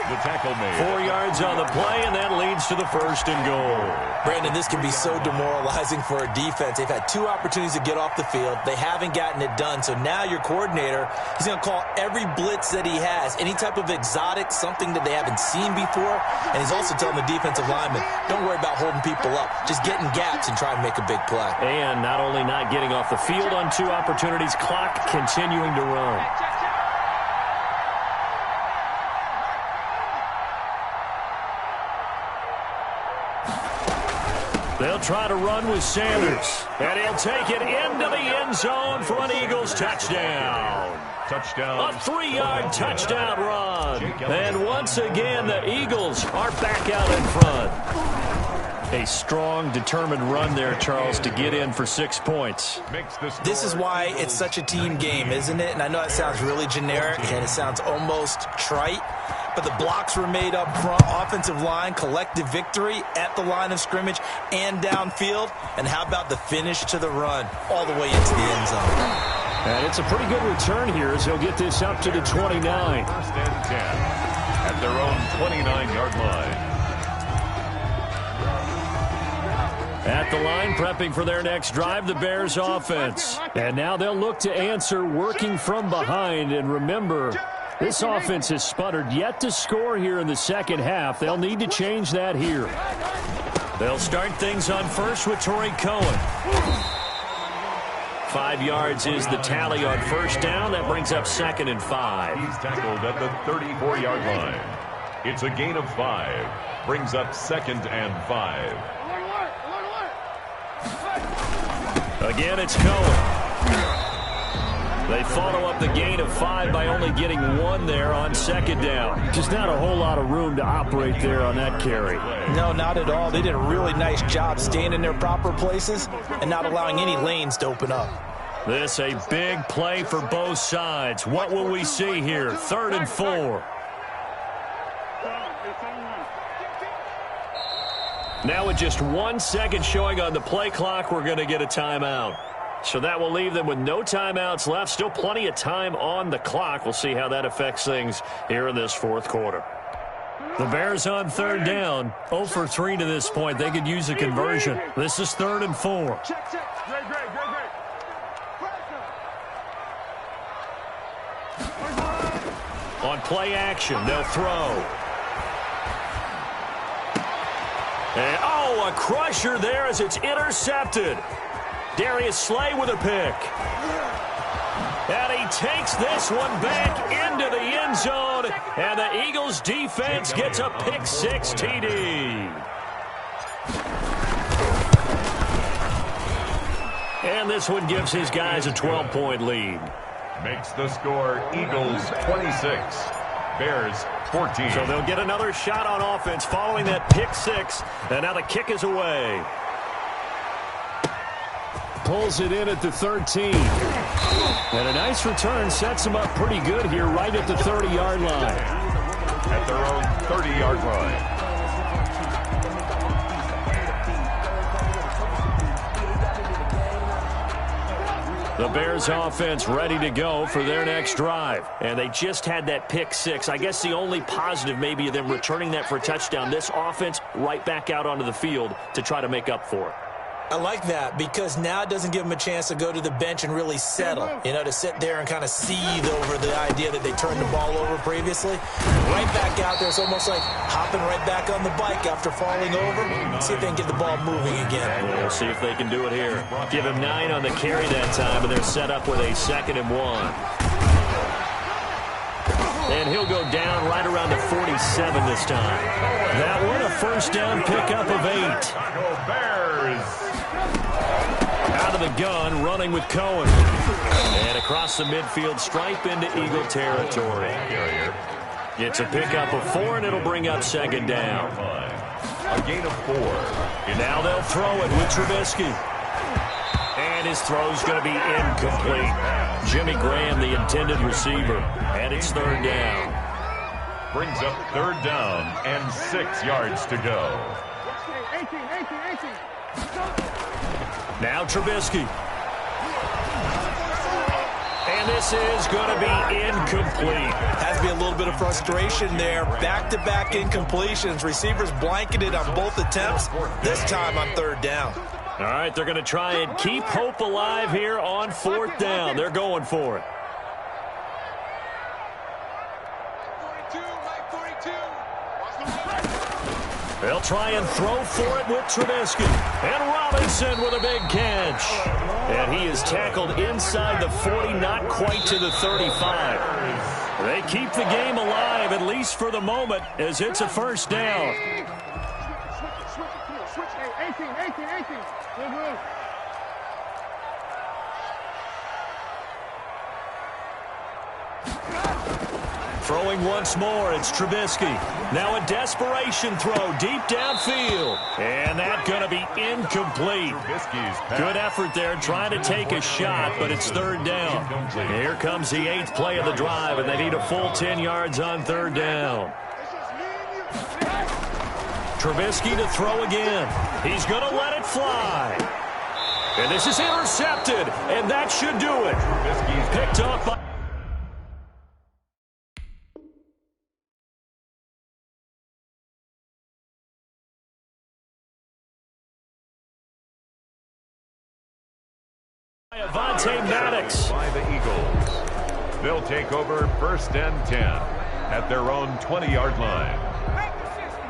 Speaker 12: The tackle made.
Speaker 2: 4 yards on the play, and that leads to the 1st and goal.
Speaker 13: Brandon, this can be so demoralizing for a defense. They've had 2 opportunities to get off the field. They haven't gotten it done. So now your coordinator, he's going to call every blitz that he has, any type of exotic, something that they haven't seen before. And he's also telling the defensive lineman, don't worry about holding people up. Just get in gaps and try and make a big play.
Speaker 2: And not only not getting off the field on 2 opportunities, clock continuing to run. They'll try to run with Sanders. And he'll take it into the end zone for an Eagles touchdown.
Speaker 12: Touchdown.
Speaker 2: A 3-yard touchdown run. And once again, the Eagles are back out in front. A strong, determined run there, Charles, to get in for 6 points.
Speaker 13: This is why it's such a team game, isn't it? And I know it sounds really generic and it sounds almost trite, but the blocks were made up front, offensive line, collective victory at the line of scrimmage and downfield. And how about the finish to the run all the way into the end zone?
Speaker 14: And it's a pretty good return here as he'll get this up to the 29.
Speaker 12: 1st and 10 at their own 29-yard line.
Speaker 2: At the line, prepping for their next drive, the Bears offense.
Speaker 14: And now they'll look to answer working from behind. And remember, this offense has sputtered yet to score here in the second half. They'll need to change that here.
Speaker 2: They'll start things on first with Torrey Cohen. 5 yards is the tally on first down. That brings up 2nd and 5.
Speaker 12: He's tackled at the 34-yard line. It's a gain of 5. Brings up 2nd and 5.
Speaker 2: Again, it's Cohen. They follow up the gain of 5 by only getting 1 there on 2nd down.
Speaker 14: Just not a whole lot of room to operate there on that carry.
Speaker 13: No, not at all. They did a really nice job staying in their proper places and not allowing any lanes to open up.
Speaker 2: This a big play for both sides. What will we see here? 3rd and 4. Now with just 1 second showing on the play clock, we're going to get a timeout. So that will leave them with no timeouts left. Still plenty of time on the clock. We'll see how that affects things here in this 4th quarter. The Bears on 3rd down. 0 for 3 to this point. They could use a conversion. This is 3rd and 4. On play action, they'll throw. And, a crusher there as it's intercepted. Darius Slay with a pick. And he takes this one back into the end zone. And the Eagles defense gets a pick six TD. And this one gives his guys a 12-point lead.
Speaker 12: Makes the score Eagles 26, Bears 14.
Speaker 2: So they'll get another shot on offense following that pick six. And now the kick is away.
Speaker 14: Pulls it in at the 13. And a nice return sets them up pretty good here right at the 30-yard line.
Speaker 12: At their own 30-yard line.
Speaker 2: The Bears offense ready to go for their next drive. And they just had that pick six. I guess the only positive maybe of them returning that for a touchdown. This offense right back out onto the field to try to make up for it.
Speaker 13: I like that because now it doesn't give them a chance to go to the bench and really settle, to sit there and kind of seethe over the idea that they turned the ball over previously. Right back out there, it's almost like hopping right back on the bike after falling over. See if they can get the ball moving again.
Speaker 2: We'll see if they can do it here. Give him 9 on the carry that time, and they're set up with a 2nd and 1. And he'll go down right around the 47 this time. That one, a first down pickup of 8.
Speaker 12: Bears.
Speaker 2: Out of the gun, running with Cohen. And across the midfield stripe into Eagle territory. It's a pickup of 4, and it'll bring up 2nd down.
Speaker 12: A gain of 4.
Speaker 2: Now they'll throw it with Trubisky. And his throw's going to be incomplete. Jimmy Graham, the intended receiver. And it's 3rd down.
Speaker 12: Brings up 3rd down and 6 yards to go.
Speaker 2: Now Trubisky. And this is going to be incomplete.
Speaker 13: Has to be a little bit of frustration there. Back-to-back incompletions. Receivers blanketed on both attempts. This time on 3rd down.
Speaker 2: All right, they're going to try and keep hope alive here on 4th down. They're going for it. They'll try and throw for it with Trubisky. And Robinson with a big catch. And he is tackled inside the 40, not quite to the 35. They keep the game alive, at least for the moment, as it's a 1st down. Throwing once more, it's Trubisky. Now a desperation throw deep downfield. And that's going to be incomplete. Good effort there trying to take a shot, but it's 3rd down. Here comes the 8th play of the drive, and they need a full 10 yards on 3rd down. Trubisky to throw again. He's going to let it fly. And this is intercepted, and that should do it. Picked up by... Maddox.
Speaker 12: By the Eagles. They'll take over 1st and 10 at their own 20-yard line.
Speaker 15: At the 60.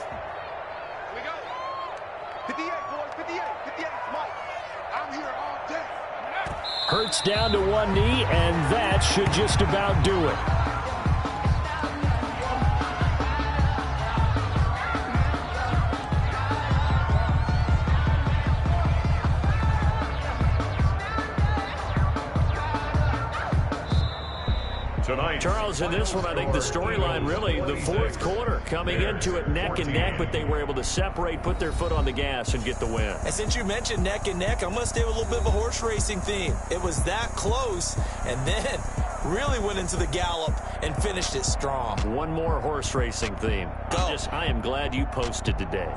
Speaker 15: Here we go. 58, boys. 58. 58. Mike. I'm here all day.
Speaker 14: Hurts down to one knee, and that should just about do it.
Speaker 12: Tonight,
Speaker 2: Charles, in this one, I think the storyline really, the 4th quarter, coming into it neck and neck, but they were able to separate, put their foot on the gas, and get the win.
Speaker 13: And since you mentioned neck and neck, I'm going to stay with a little bit of a horse racing theme. It was that close, and then really went into the gallop and finished it strong.
Speaker 2: One more horse racing theme. I am glad you posted today.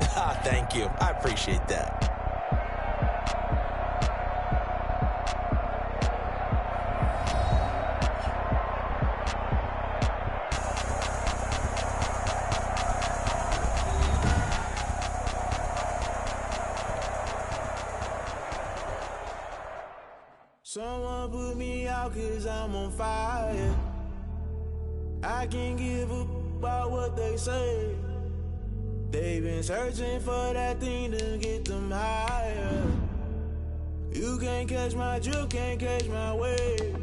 Speaker 13: Thank you. I appreciate that.
Speaker 16: Someone put me out 'cause I'm on fire.
Speaker 4: I can't give up about what they say. They've been searching for that thing to get them higher. You can't catch my drill, can't catch my wave.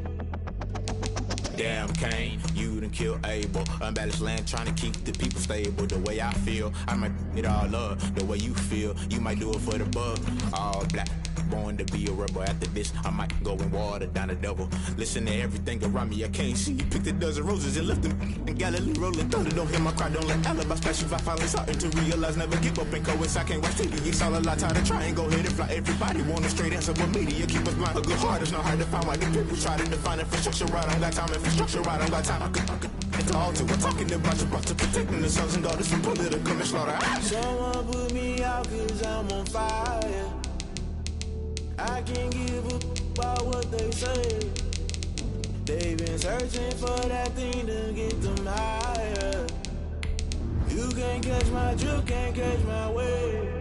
Speaker 16: Damn, Kane, you done killed Abel. Unbalanced land, trying to keep the people stable. The way I feel, I might it all up. The way you feel, you might do it for the bug. All black, born to be a rebel. After this, I might go and water down the devil. Listen to everything around me, I can't see. Picked a dozen roses and left them in Galilee rolling thunder. Don't hear my cry, don't let alibi splash. If I finally starting to realize, never give up and coincide. I can't watch TV, it's all a lot. Time to try and go ahead and fly. Everybody want a straight answer, but media keep us blind. A good heart is not hard to find. Why the people try to define infrastructure right? I don't got time. Infrastructure right, I don't got time. I could it's all to. We're talking about your to protecting the sons and daughters from political and slaughter.
Speaker 4: Someone put me out 'cause I'm on fire. I can't give up about what they say. They've been searching for that thing to get them higher. You can't catch my drill, can't catch my wave.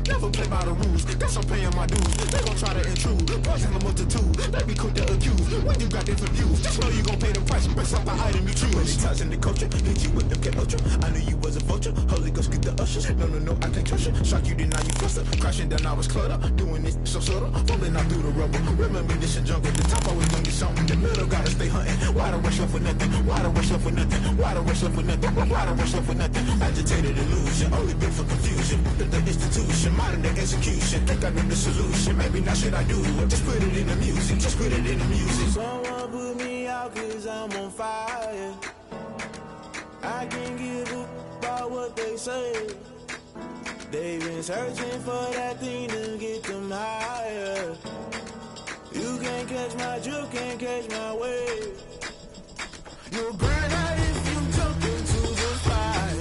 Speaker 16: Never play by the rules, guess I'm paying my dues. They gon' try to intrude, poison the multitude. They be quick to accuse, when you got different views. Just know you gon' pay the price, based off the item you choose. Many times in the culture, hit you with the K Ultra. I knew you was a vulture, Holy Ghost get the ushers. No, I can't trust you. Shock you, then now you fluster. Crashing down, I was cluttered. Doing this so subtle, falling out through the rubble. Remember this a jungle, the top always gonna get something. The middle gotta stay hunting. Why the rush left with nothing? Why the rush left with nothing? Why the rush left with nothing? Why the rush left with nothing? Agitated illusion, only built for confusion. The institution, modern day execution. Think I know the solution. Maybe not should I do it? Just put it in the music. Just put it in the music.
Speaker 4: Someone put me out 'cause I'm on fire. I can't give up about what they say. They've been searching for that thing to get them higher. You can't catch my drill, can't catch my wave. You'll burn out if you jump into the fire.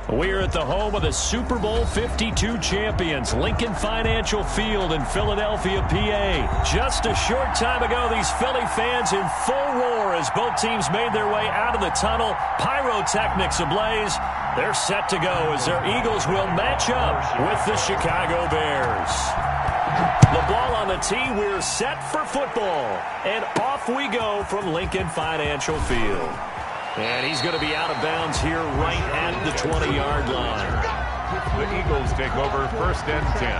Speaker 2: We're at the home of the Super Bowl 52 champions, Lincoln Financial Field in Philadelphia, PA. Just a short time ago, these Philly fans in full roar as both teams made their way out of the tunnel. Pyrotechnics ablaze. They're set to go as their Eagles will match up with the Chicago Bears. The ball on the tee, we're set for football. And off we go from Lincoln Financial Field. And he's going to be out of bounds here right at the 20-yard line.
Speaker 12: The Eagles take over 1st and 10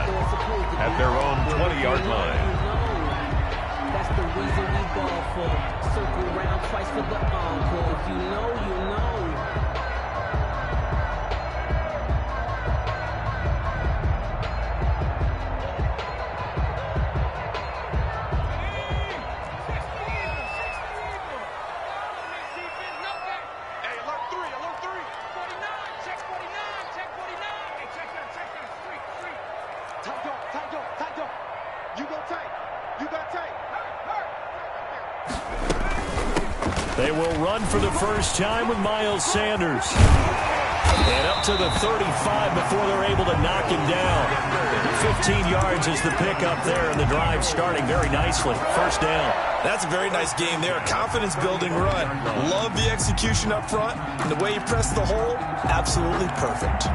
Speaker 12: at their own 20-yard line.
Speaker 17: That's the reason we ball for. Circle around twice for the encore. If you know, you know.
Speaker 2: They will run for the first time with Miles Sanders. And up to the 35 before they're able to knock him down. 15 yards is the pickup there, and the drive starting very nicely. First down.
Speaker 13: That's a very nice game there. Confidence-building run. Love the execution up front. And the way he pressed the hole, absolutely perfect.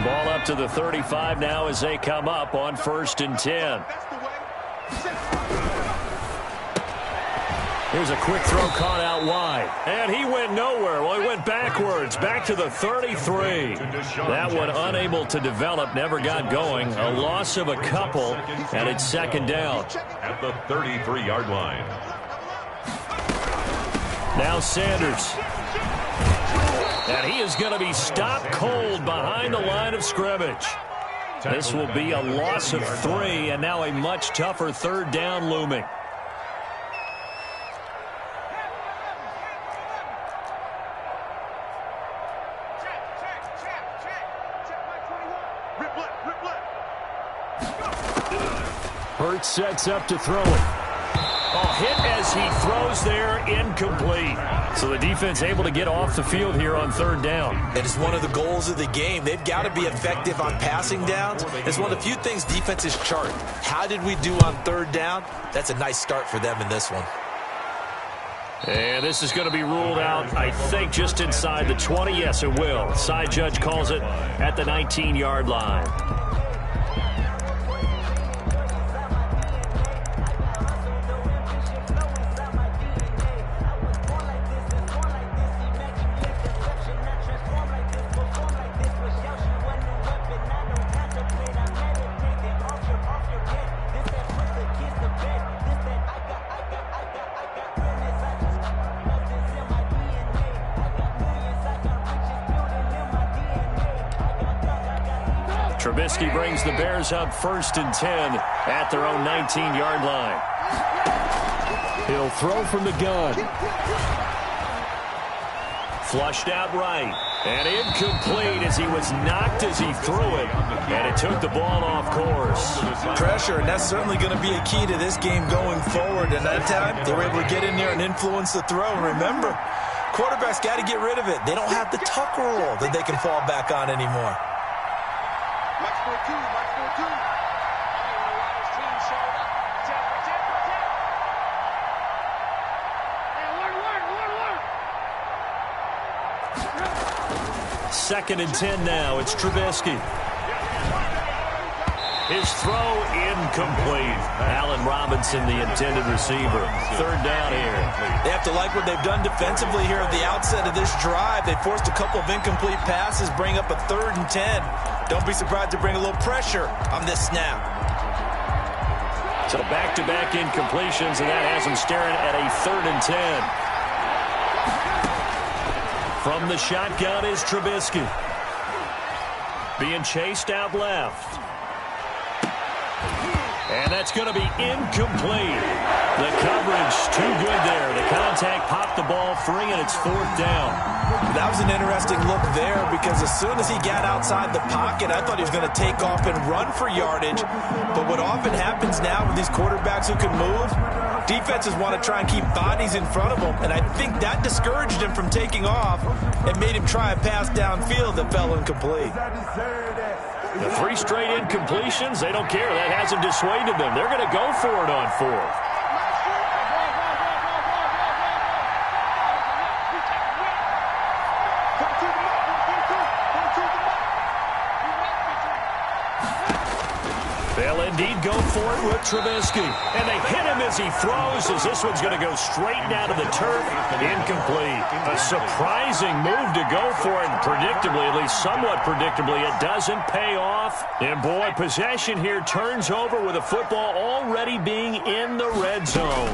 Speaker 2: Ball up to the 35 now as they come up on 1st and 10. Here's a quick throw caught out wide. And he went nowhere. Well, he went backwards, back to the 33. That one unable to develop, never got going. A loss of a couple, and it's 2nd down.
Speaker 12: At the 33-yard line.
Speaker 2: Now Sanders. And he is going to be stopped cold behind the line of scrimmage. This will be a loss of 3, and now a much tougher 3rd down looming. Hurts sets up to throw it. Oh, hit as he throws there, incomplete. So the defense able to get off the field here on 3rd down.
Speaker 13: It is one of the goals of the game. They've got to be effective on passing downs. It's one of the few things defenses chart. How did we do on 3rd down? That's a nice start for them in this one.
Speaker 2: And this is going to be ruled out, I think, just inside the 20. Yes, it will. Side judge calls it at the 19-yard line. Trubisky brings the Bears up 1st and 10 at their own 19-yard line. He'll throw from the gun. Flushed out right. And incomplete as he was knocked as he threw it. And it took the ball off course.
Speaker 13: Pressure, and that's certainly going to be a key to this game going forward. And that time, they were able to get in there and influence the throw. And remember, quarterbacks got to get rid of it. They don't have the tuck rule that they can fall back on anymore.
Speaker 2: Second and 10 now. It's Trubisky. His throw incomplete. Allen Robinson, the intended receiver. 3rd down here.
Speaker 13: They have to like what they've done defensively here at the outset of this drive. They forced a couple of incomplete passes, bring up a 3rd and 10. Don't be surprised to bring a little pressure on this snap.
Speaker 2: So back-to-back incompletions, and that has him staring at a 3rd and 10. From the shotgun is Trubisky. Being chased out left. And that's going to be incomplete. The coverage too good there. The contact popped the ball free, and it's 4th down.
Speaker 13: That was an interesting look there because as soon as he got outside the pocket, I thought he was going to take off and run for yardage. But what often happens now with these quarterbacks who can move, defenses want to try and keep bodies in front of them, and I think that discouraged him from taking off and made him try a pass downfield that fell incomplete.
Speaker 2: The 3 straight incompletions, they don't care. That hasn't dissuaded them. They're going to go for it on 4th. They'll indeed go for it with Trubisky. And they hit him as he throws, as this one's going to go straight down to the turf. Incomplete. A surprising move to go for it. Predictably, at least somewhat predictably, it doesn't pay off. And boy, possession here turns over with the football already being in the red zone.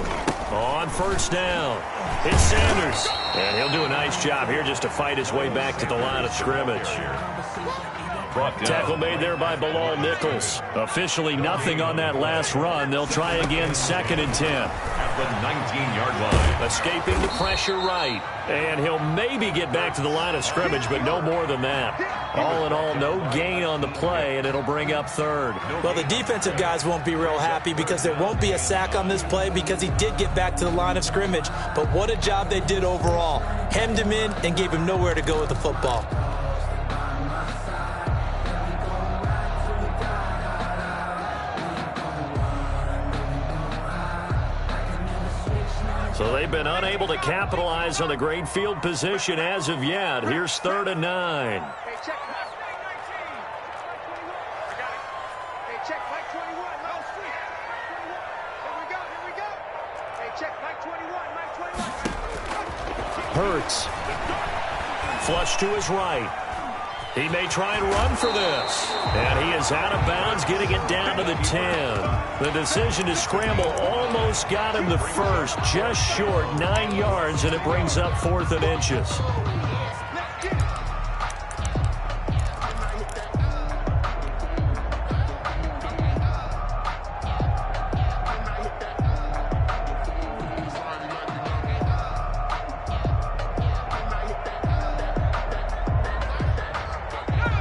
Speaker 2: On 1st down, it's Sanders. And he'll do a nice job here just to fight his way back to the line of scrimmage. Tackle made there by Bilal Nichols. Officially nothing on that last run. They'll try again 2nd and 10.
Speaker 12: At the 19-yard line.
Speaker 2: Escaping the pressure right. And he'll maybe get back to the line of scrimmage, but no more than that. All in all, no gain on the play, and it'll bring up 3rd.
Speaker 13: Well, the defensive guys won't be real happy because there won't be a sack on this play because he did get back to the line of scrimmage. But what a job they did overall. Hemmed him in and gave him nowhere to go with the football.
Speaker 2: So they've been unable to capitalize on the great field position as of yet. Here's 3rd and 9.
Speaker 15: Hey, check. 19. Hey, check. 21. No, sweet. 21. Here we go. Hey, check. 21.
Speaker 2: Hurts. Flush to his right. He may try and run for this. And he is out of bounds, getting it down to the 10. The decision to scramble almost got him the first, just short, 9 yards, and it brings up 4th and inches.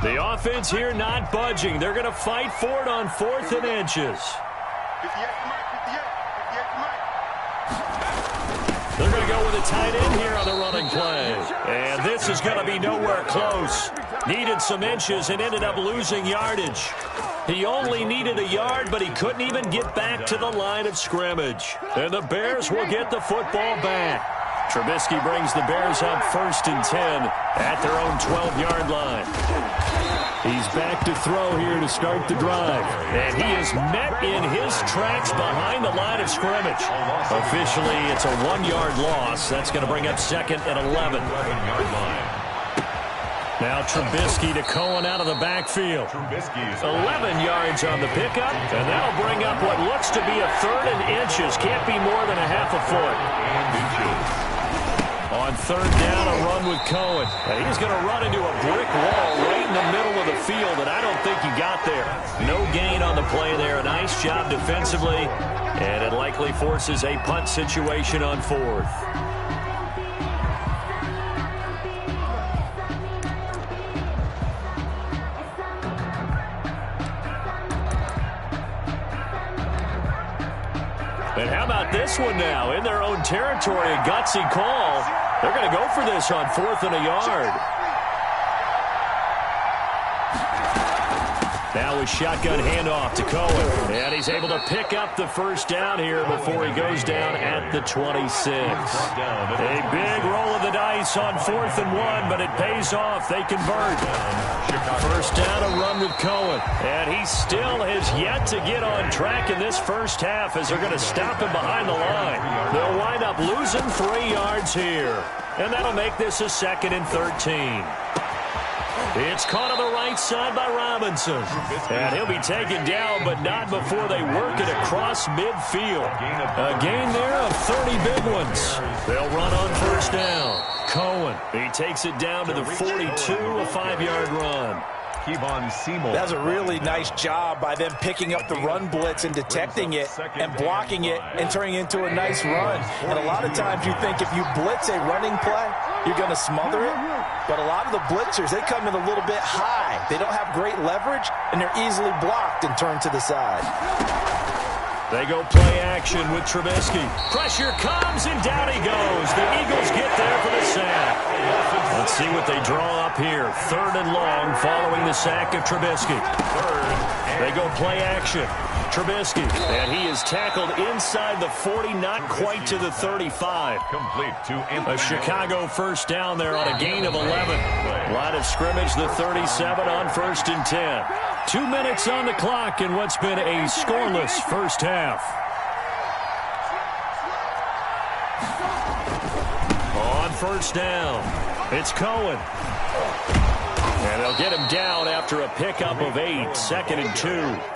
Speaker 2: The offense here not budging. They're going to fight for it on 4th and inches. They're going to go with a tight end here on the running play. And this is going to be nowhere close. Needed some inches and ended up losing yardage. He only needed a yard, but he couldn't even get back to the line of scrimmage. And the Bears will get the football back. Trubisky brings the Bears up 1st and 10 at their own 12-yard line. He's back to throw here to start the drive. And he is met in his tracks behind the line of scrimmage. Officially, it's a 1-yard loss. That's going to bring up 2nd and 11. Now Trubisky to Cohen out of the backfield. 11 yards on the pickup, and that'll bring up what looks to be a 3rd and inches. Can't be more than a half a foot. On 3rd down, a run with Cohen. And he's going to run into a brick wall right in the middle of the field, and I don't think he got there. No gain on the play there. A nice job defensively, and it likely forces a punt situation on 4th. And how about this one now? In their own territory, a gutsy call. They're going to go for this on 4th and a yard. Now a shotgun handoff to Cohen. And he's able to pick up the 1st down here before he goes down at the 26. A big roll of the dice on 4th and 1, but it pays off. They convert. 1st down, a run with Cohen. And he still has yet to get on track in this first half as they're going to stop him behind the line. They'll wind up losing 3 yards here. And that'll make this a 2nd and 13. It's caught on the right side by Robinson. And he'll be taken down, but not before they work it across midfield. A gain there of 30 big ones. They'll run on 1st down. Cohen, he takes it down to the 42, a 5-yard run.
Speaker 13: That's a really nice job by them picking up the run blitz and detecting it and blocking it and turning it into a nice run. And a lot of times you think if you blitz a running play, you're going to smother it. But a lot of the blitzers, they come in a little bit high. They don't have great leverage, and they're easily blocked and turned to the side.
Speaker 2: They go play action with Trubisky. Pressure comes, and down he goes. The Eagles get there for the sack. Let's see what they draw up here. 3rd and long following the sack of Trubisky. They go play action. Trubisky, and he is tackled inside the 40, not quite to the 35.
Speaker 12: Complete to
Speaker 2: a Chicago 1st down there on a gain of 11. Line of scrimmage, the 37 on 1st and 10. 2 minutes on the clock in what's been a scoreless first half. On 1st down, it's Cohen. And they'll get him down after a pickup of 8, 2nd and 2.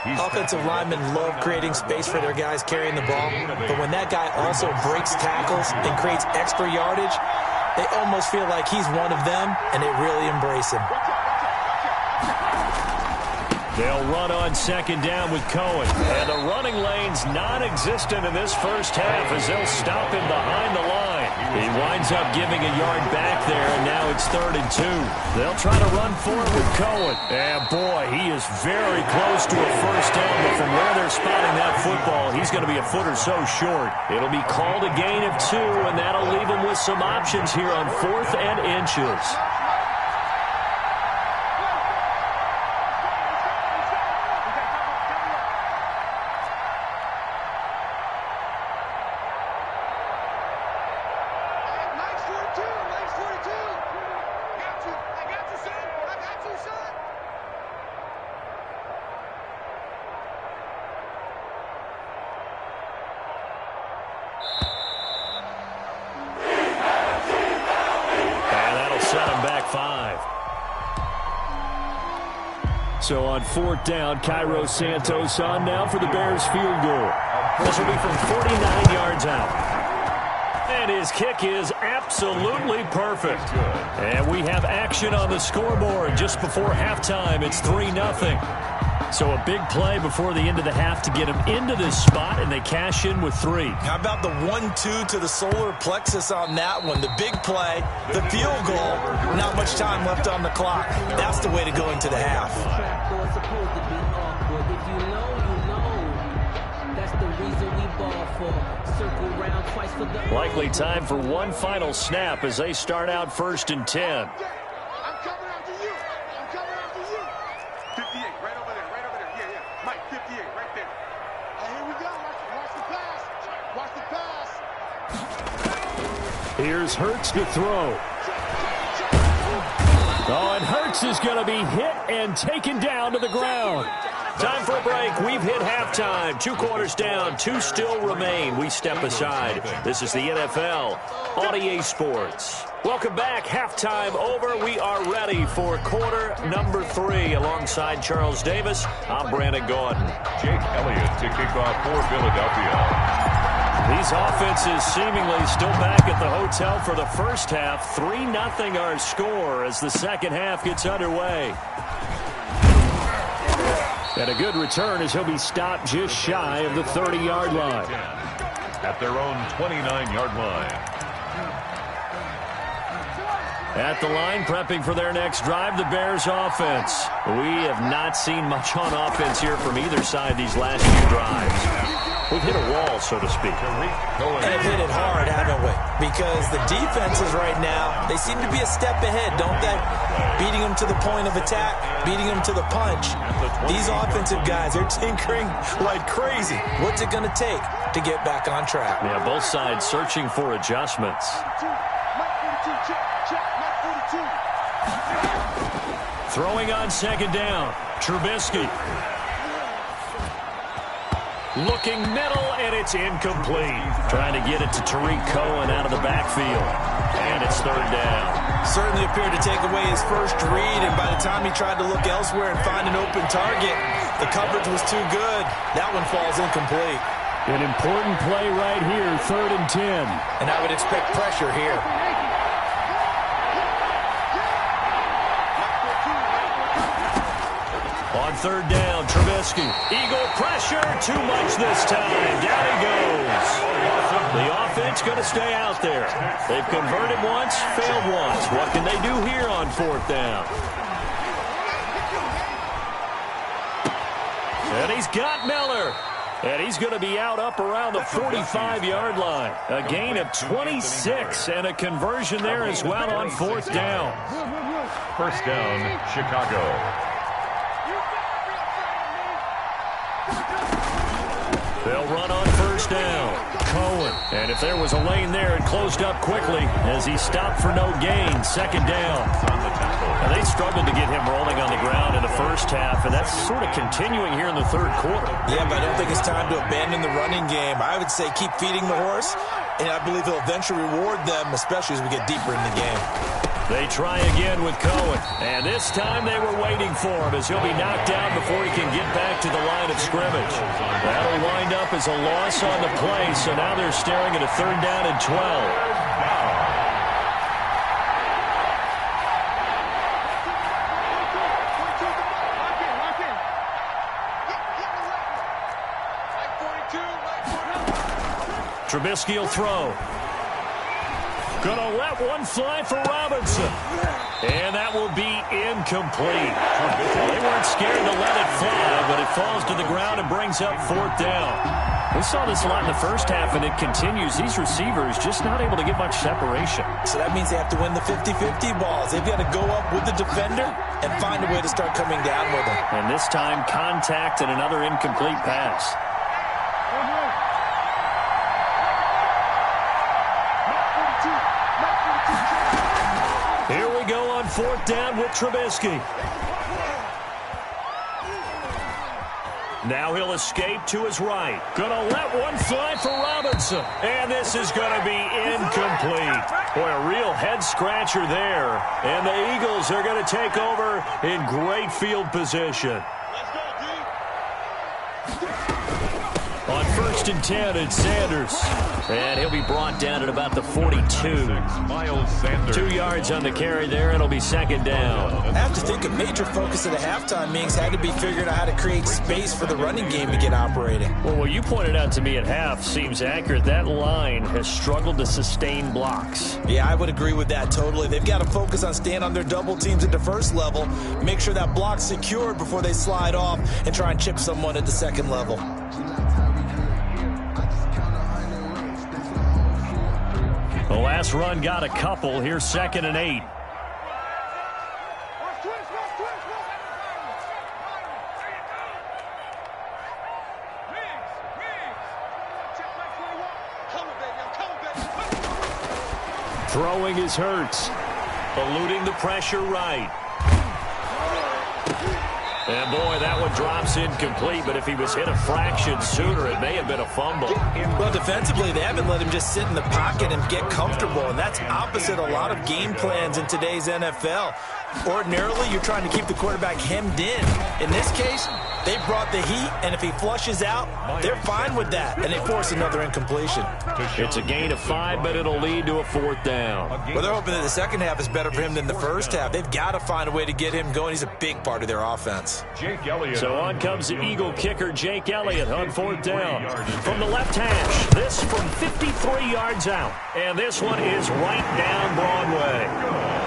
Speaker 13: Offensive linemen love creating space for their guys carrying the ball, but when that guy also breaks tackles and creates extra yardage, they almost feel like he's one of them, and they really embrace him.
Speaker 2: They'll run on 2nd down with Cohen, and the running lane's non-existent in this first half as they'll stop him behind the line. He winds up giving a yard back there, and now it's 3rd and 2. They'll try to run forward with Cohen. And boy, he is very close to a 1st down, but from where they're spotting that football, he's going to be a foot or so short. It'll be called a gain of 2, and that'll leave him with some options here on 4th and inches. So on 4th down, Cairo Santos on now for the Bears field goal. This will be from 49 yards out. And his kick is absolutely perfect. And we have action on the scoreboard just before halftime. It's 3-0. So a big play before the end of the half to get him into this spot, and they cash in with 3.
Speaker 13: How about the 1-2 to the solar plexus on that one? The big play, the field goal, not much time left on the clock. That's the way to go into the half.
Speaker 2: Likely time for one final snap as they start out 1st and 10.
Speaker 14: Here's Hurts to throw. Oh, and Hurts is going to be hit and taken down to the ground. Time for a break. We've hit halftime. 2 quarters down. 2 still remain. We step aside. This is the NFL on EA Sports. Welcome back. Halftime over. We are ready for quarter number 3. Alongside Charles Davis, I'm Brandon Gordon.
Speaker 12: Jake Elliott to kick off for Philadelphia.
Speaker 14: These offenses seemingly still back at the hotel for the first half. 3-0 our score as the second half gets underway. And a good return as he'll be stopped just shy of the 30-yard line.
Speaker 12: At their own 29-yard line.
Speaker 14: At the line, prepping for their next drive, the Bears offense. We have not seen much on offense here from either side these last few drives. We've hit a wall, so to speak.
Speaker 13: And have hit it hard, haven't we? Because the defenses right now, they seem to be a step ahead, don't they? Beating them to the point of attack, beating them to the punch. These offensive guys, they're tinkering like crazy. What's it going to take to get back on track?
Speaker 14: Yeah, both sides searching for adjustments. Throwing on second down, Trubisky. Looking middle, and it's incomplete. Trying to get it to Tariq Cohen out of the backfield. And it's third down.
Speaker 13: Certainly appeared to take away his first read, and by the time he tried to look elsewhere and find an open target, the coverage was too good. That one falls incomplete.
Speaker 14: An important play right here, 3rd and 10.
Speaker 13: And I would expect pressure here.
Speaker 14: On third down, Trubisky. Eagle pressure, too much this time. Down he goes. The offense going to stay out there. They've converted once, failed once. What can they do here on 4th down? And he's got Miller. And he's going to be out up around the 45-yard line. A gain of 26 and a conversion there as well on 4th down.
Speaker 12: First down, Chicago.
Speaker 14: They'll run on first down. Cohen. And if there was a lane there, it closed up quickly as he stopped for no gain. 2nd down. And they struggled to get him rolling on the ground in the first half, and that's sort of continuing here in the 3rd quarter.
Speaker 13: Yeah, but I don't think it's time to abandon the running game. I would say keep feeding the horse, and I believe he'll eventually reward them, especially as we get deeper in the game.
Speaker 14: They try again with Cohen, and this time they were waiting for him as he'll be knocked down before he can get back to the line of scrimmage. That'll wind up as a loss on the play, so now they're staring at a 3rd down and 12. Trubisky will throw. Gonna let one fly for Robinson. And that will be incomplete. They weren't scared to let it fly, but it falls to the ground and brings up 4th down. We saw this a lot in the first half, and it continues. These receivers just not able to get much separation.
Speaker 13: So that means they have to win the 50-50 balls. They've got to go up with the defender and find a way to start coming down with them.
Speaker 14: And this time, contact and another incomplete pass. Here we go on 4th down with Trubisky. Now he'll escape to his right. Gonna let one fly for Robinson. And this is gonna be incomplete. Boy, a real head-scratcher there. And the Eagles are gonna take over in great field position. On 1st and 10, it's Sanders. And he'll be brought down at about the 42.
Speaker 12: Miles Sanders.
Speaker 14: 2 yards on the carry there. It'll be 2nd down.
Speaker 13: I have to think a major focus of the halftime meetings had to be figuring out how to create space for the running game to get operating.
Speaker 14: Well, what you pointed out to me at half seems accurate. That line has struggled to sustain blocks.
Speaker 13: Yeah, I would agree with that totally. They've got to focus on staying on their double teams at the first level, make sure that block's secured before they slide off and try and chip someone at the second level.
Speaker 14: The last run got a couple. Here's 2nd and 8.
Speaker 2: Throwing is Hurts. Eluding the pressure right. And, boy, that one drops incomplete, but if he was hit a fraction sooner, it may have been a fumble.
Speaker 13: Well, defensively, they haven't let him just sit in the pocket and get comfortable, and that's opposite a lot of game plans in today's NFL. Ordinarily, you're trying to keep the quarterback hemmed in. In this case, they brought the heat, and if he flushes out, they're fine with that, and they force another incompletion.
Speaker 2: It's a gain of 5, but it'll lead to a 4th down.
Speaker 13: Well, they're hoping that the second half is better for him than the first half. They've got to find a way to get him going. He's a big part of their offense.
Speaker 2: So on comes the Eagle kicker, Jake Elliott, on 4th down. From the left hash, this from 53 yards out. And this one is right down Broadway.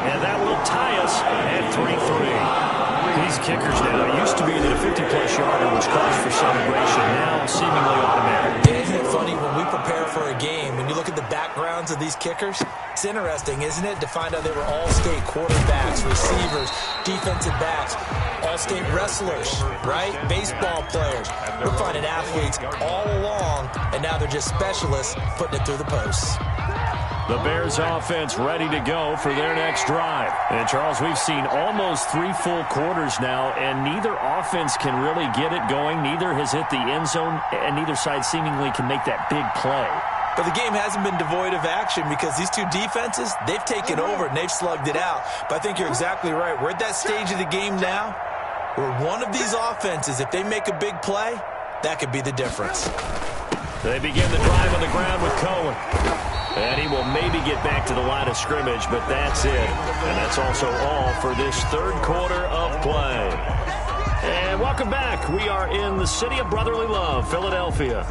Speaker 2: And that will tie us at 3-3. These kickers now, it used to be that a 50-plus yarder was cause for celebration, now seemingly automatic.
Speaker 13: Isn't it funny when we prepare for a game, when you look at the backgrounds of these kickers? It's interesting, isn't it, to find out they were all-state quarterbacks, receivers, defensive backs, all-state wrestlers, right? Baseball players. We're finding athletes all along, and now they're just specialists putting it through the posts.
Speaker 2: The Bears offense ready to go for their next drive. And, Charles, we've seen almost 3 full quarters now, and neither offense can really get it going. Neither has hit the end zone, and neither side seemingly can make that big play.
Speaker 13: But the game hasn't been devoid of action because these two defenses, they've taken over and they've slugged it out. But I think you're exactly right. We're at that stage of the game now where one of these offenses, if they make a big play, that could be the difference.
Speaker 2: They begin the drive on the ground with Cohen. And he will maybe get back to the line of scrimmage, but that's it. And that's also all for this third quarter of play. And welcome back. We are in the city of brotherly love, Philadelphia.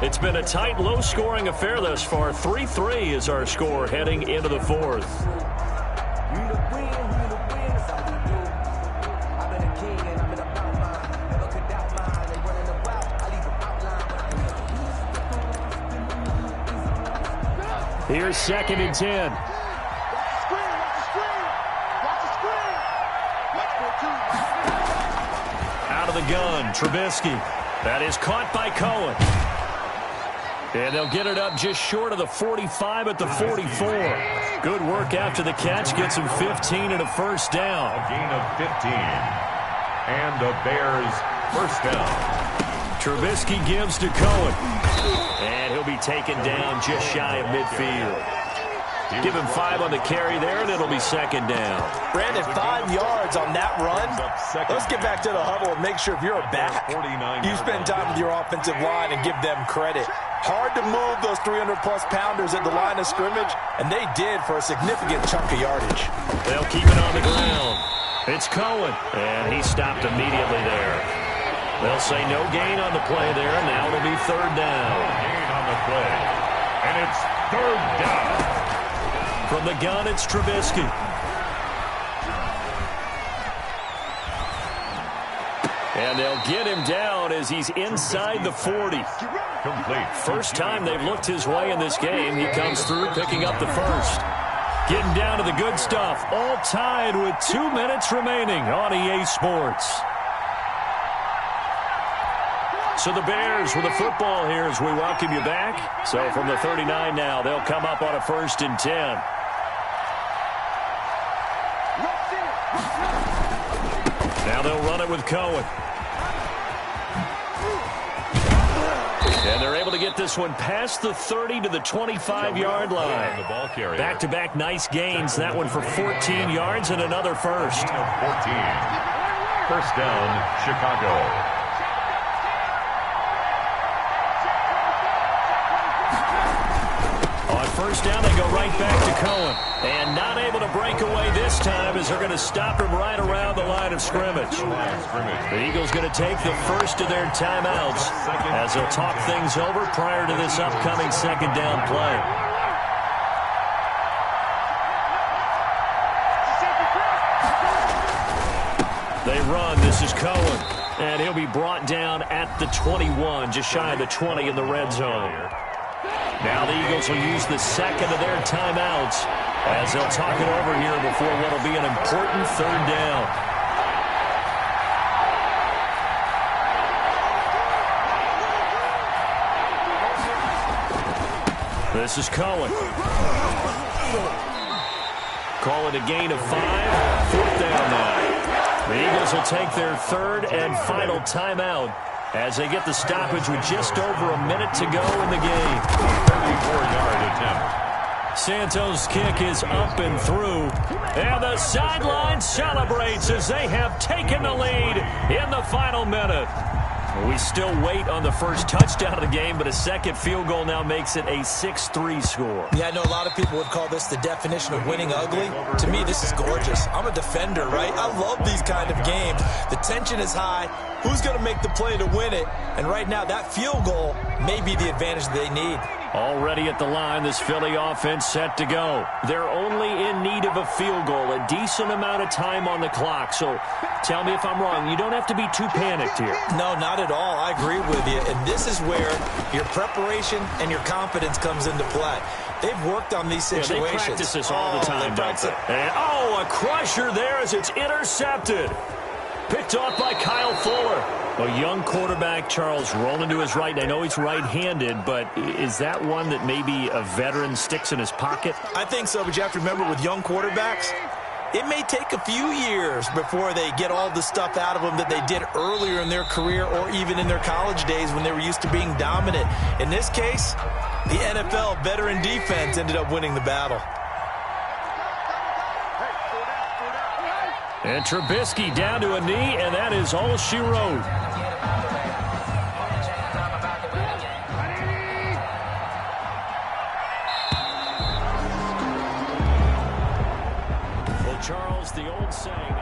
Speaker 2: It's been a tight, low-scoring affair thus far. 3-3 is our score heading into the 4th. Here's 2nd and 10. Out of the gun, Trubisky. That is caught by Cohen. And they'll get it up just short of the 45 at the 44. Good work after the catch. Gets him 15 and a first down.
Speaker 12: A gain of 15. And the Bears first down.
Speaker 2: Trubisky gives to Cohen. And he'll be taken down just shy of midfield. Give him 5 on the carry there, and it'll be 2nd down.
Speaker 13: Brandon, 5 yards on that run. Let's get back to the huddle and make sure if you're a back, you spend time with your offensive line and give them credit. Hard to move those 300-plus pounders at the line of scrimmage, and they did for a significant chunk of yardage.
Speaker 2: They'll keep it on the ground. It's Cohen, and he stopped immediately there. They'll say no gain on the play there, and now it'll be 3rd down.
Speaker 12: Gain on the play, and it's 3rd down.
Speaker 2: From the gun, it's Trubisky. And they'll get him down as he's inside the 40.
Speaker 12: Complete.
Speaker 2: First time they've looked his way in this game. He comes through picking up the first. Getting down to the good stuff. All tied with 2 minutes remaining on EA Sports. So the Bears with the football here as we welcome you back. So from the 39 now, they'll come up on a 1st and 10. Now they'll run it with Cohen. And they're able to get this one past the 30 to the 25-yard line. Back-to-back nice gains. That one for 14 yards and another first.
Speaker 12: 14. First down, Chicago.
Speaker 2: First down, they go right back to Cohen. And not able to break away this time as they're going to stop him right around the line of scrimmage. The Eagles going to take the first of their timeouts as they'll talk things over prior to this upcoming 2nd down play. They run. This is Cohen. And he'll be brought down at the 21, just shy of the 20 in the red zone. Now the Eagles will use the 2nd of their timeouts as they'll talk it over here before what will be an important 3rd down. This is Cohen. Call it a gain of 5. Fourth down now. The Eagles will take their third and final timeout as they get the stoppage with just over a minute to go in the game.
Speaker 12: 34-yard attempt.
Speaker 2: Santos' kick is up and through, and the sideline celebrates as they have taken the lead in the final minute. We still wait on the first touchdown of the game, but a second field goal now makes it a 6-3 score.
Speaker 13: Yeah, I know a lot of people would call this the definition of winning ugly. To me, this is gorgeous. I'm a defender, right? I love these kind of games. The tension is high. Who's going to make the play to win it? And right now, that field goal may be the advantage they need.
Speaker 2: Already at the line, this Philly offense set to go. They're only in need of a field goal, a decent amount of time on the clock. So tell me if I'm wrong. You don't have to be too panicked here.
Speaker 13: No, not at all. I agree with you. And this is where your preparation and your confidence comes into play. They've worked on these situations.
Speaker 2: Yeah, they practice this all the time, don't they? And, a crusher there as it's intercepted. Picked off by Kyle Fuller. A young quarterback, Charles, rolling to his right. I know he's right-handed, but is that one that maybe a veteran sticks in his pocket?
Speaker 13: I think so, but you have to remember with young quarterbacks, it may take a few years before they get all the stuff out of them that they did earlier in their career or even in their college days when they were used to being dominant. In this case, the NFL veteran defense ended up winning the battle.
Speaker 2: And Trubisky down to a knee, and that is all she wrote. Well, Charles, the old saying.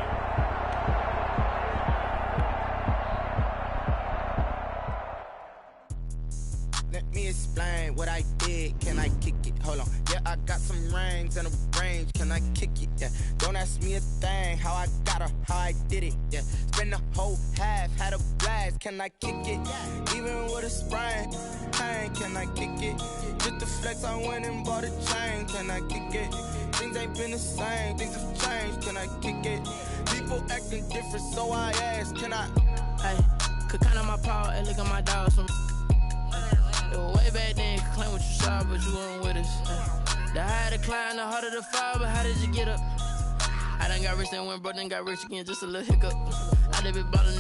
Speaker 3: Let me explain what I did. Can I kick it? Hold on. Yeah, I got some rings and a range. Can I kick it? Yeah. Don't ask me a thing. How I got her, how I did it. Yeah. Spend the whole half, had a blast. Can I kick it? Even with a sprain. Pain, can I kick it? Just the flex, I went and bought a chain. Can I kick it? Things ain't been the same. Things have changed. Can I kick it? People acting different, so I ask. Can I?
Speaker 17: Hey, could count on my power and look at my dogs from. Way back then, you could claim what you saw, but you weren't with us. The higher the climb, the harder the fall, but how did you get up? I done got rich, then went broke, then got rich again, just a little hiccup. I done been ballin'.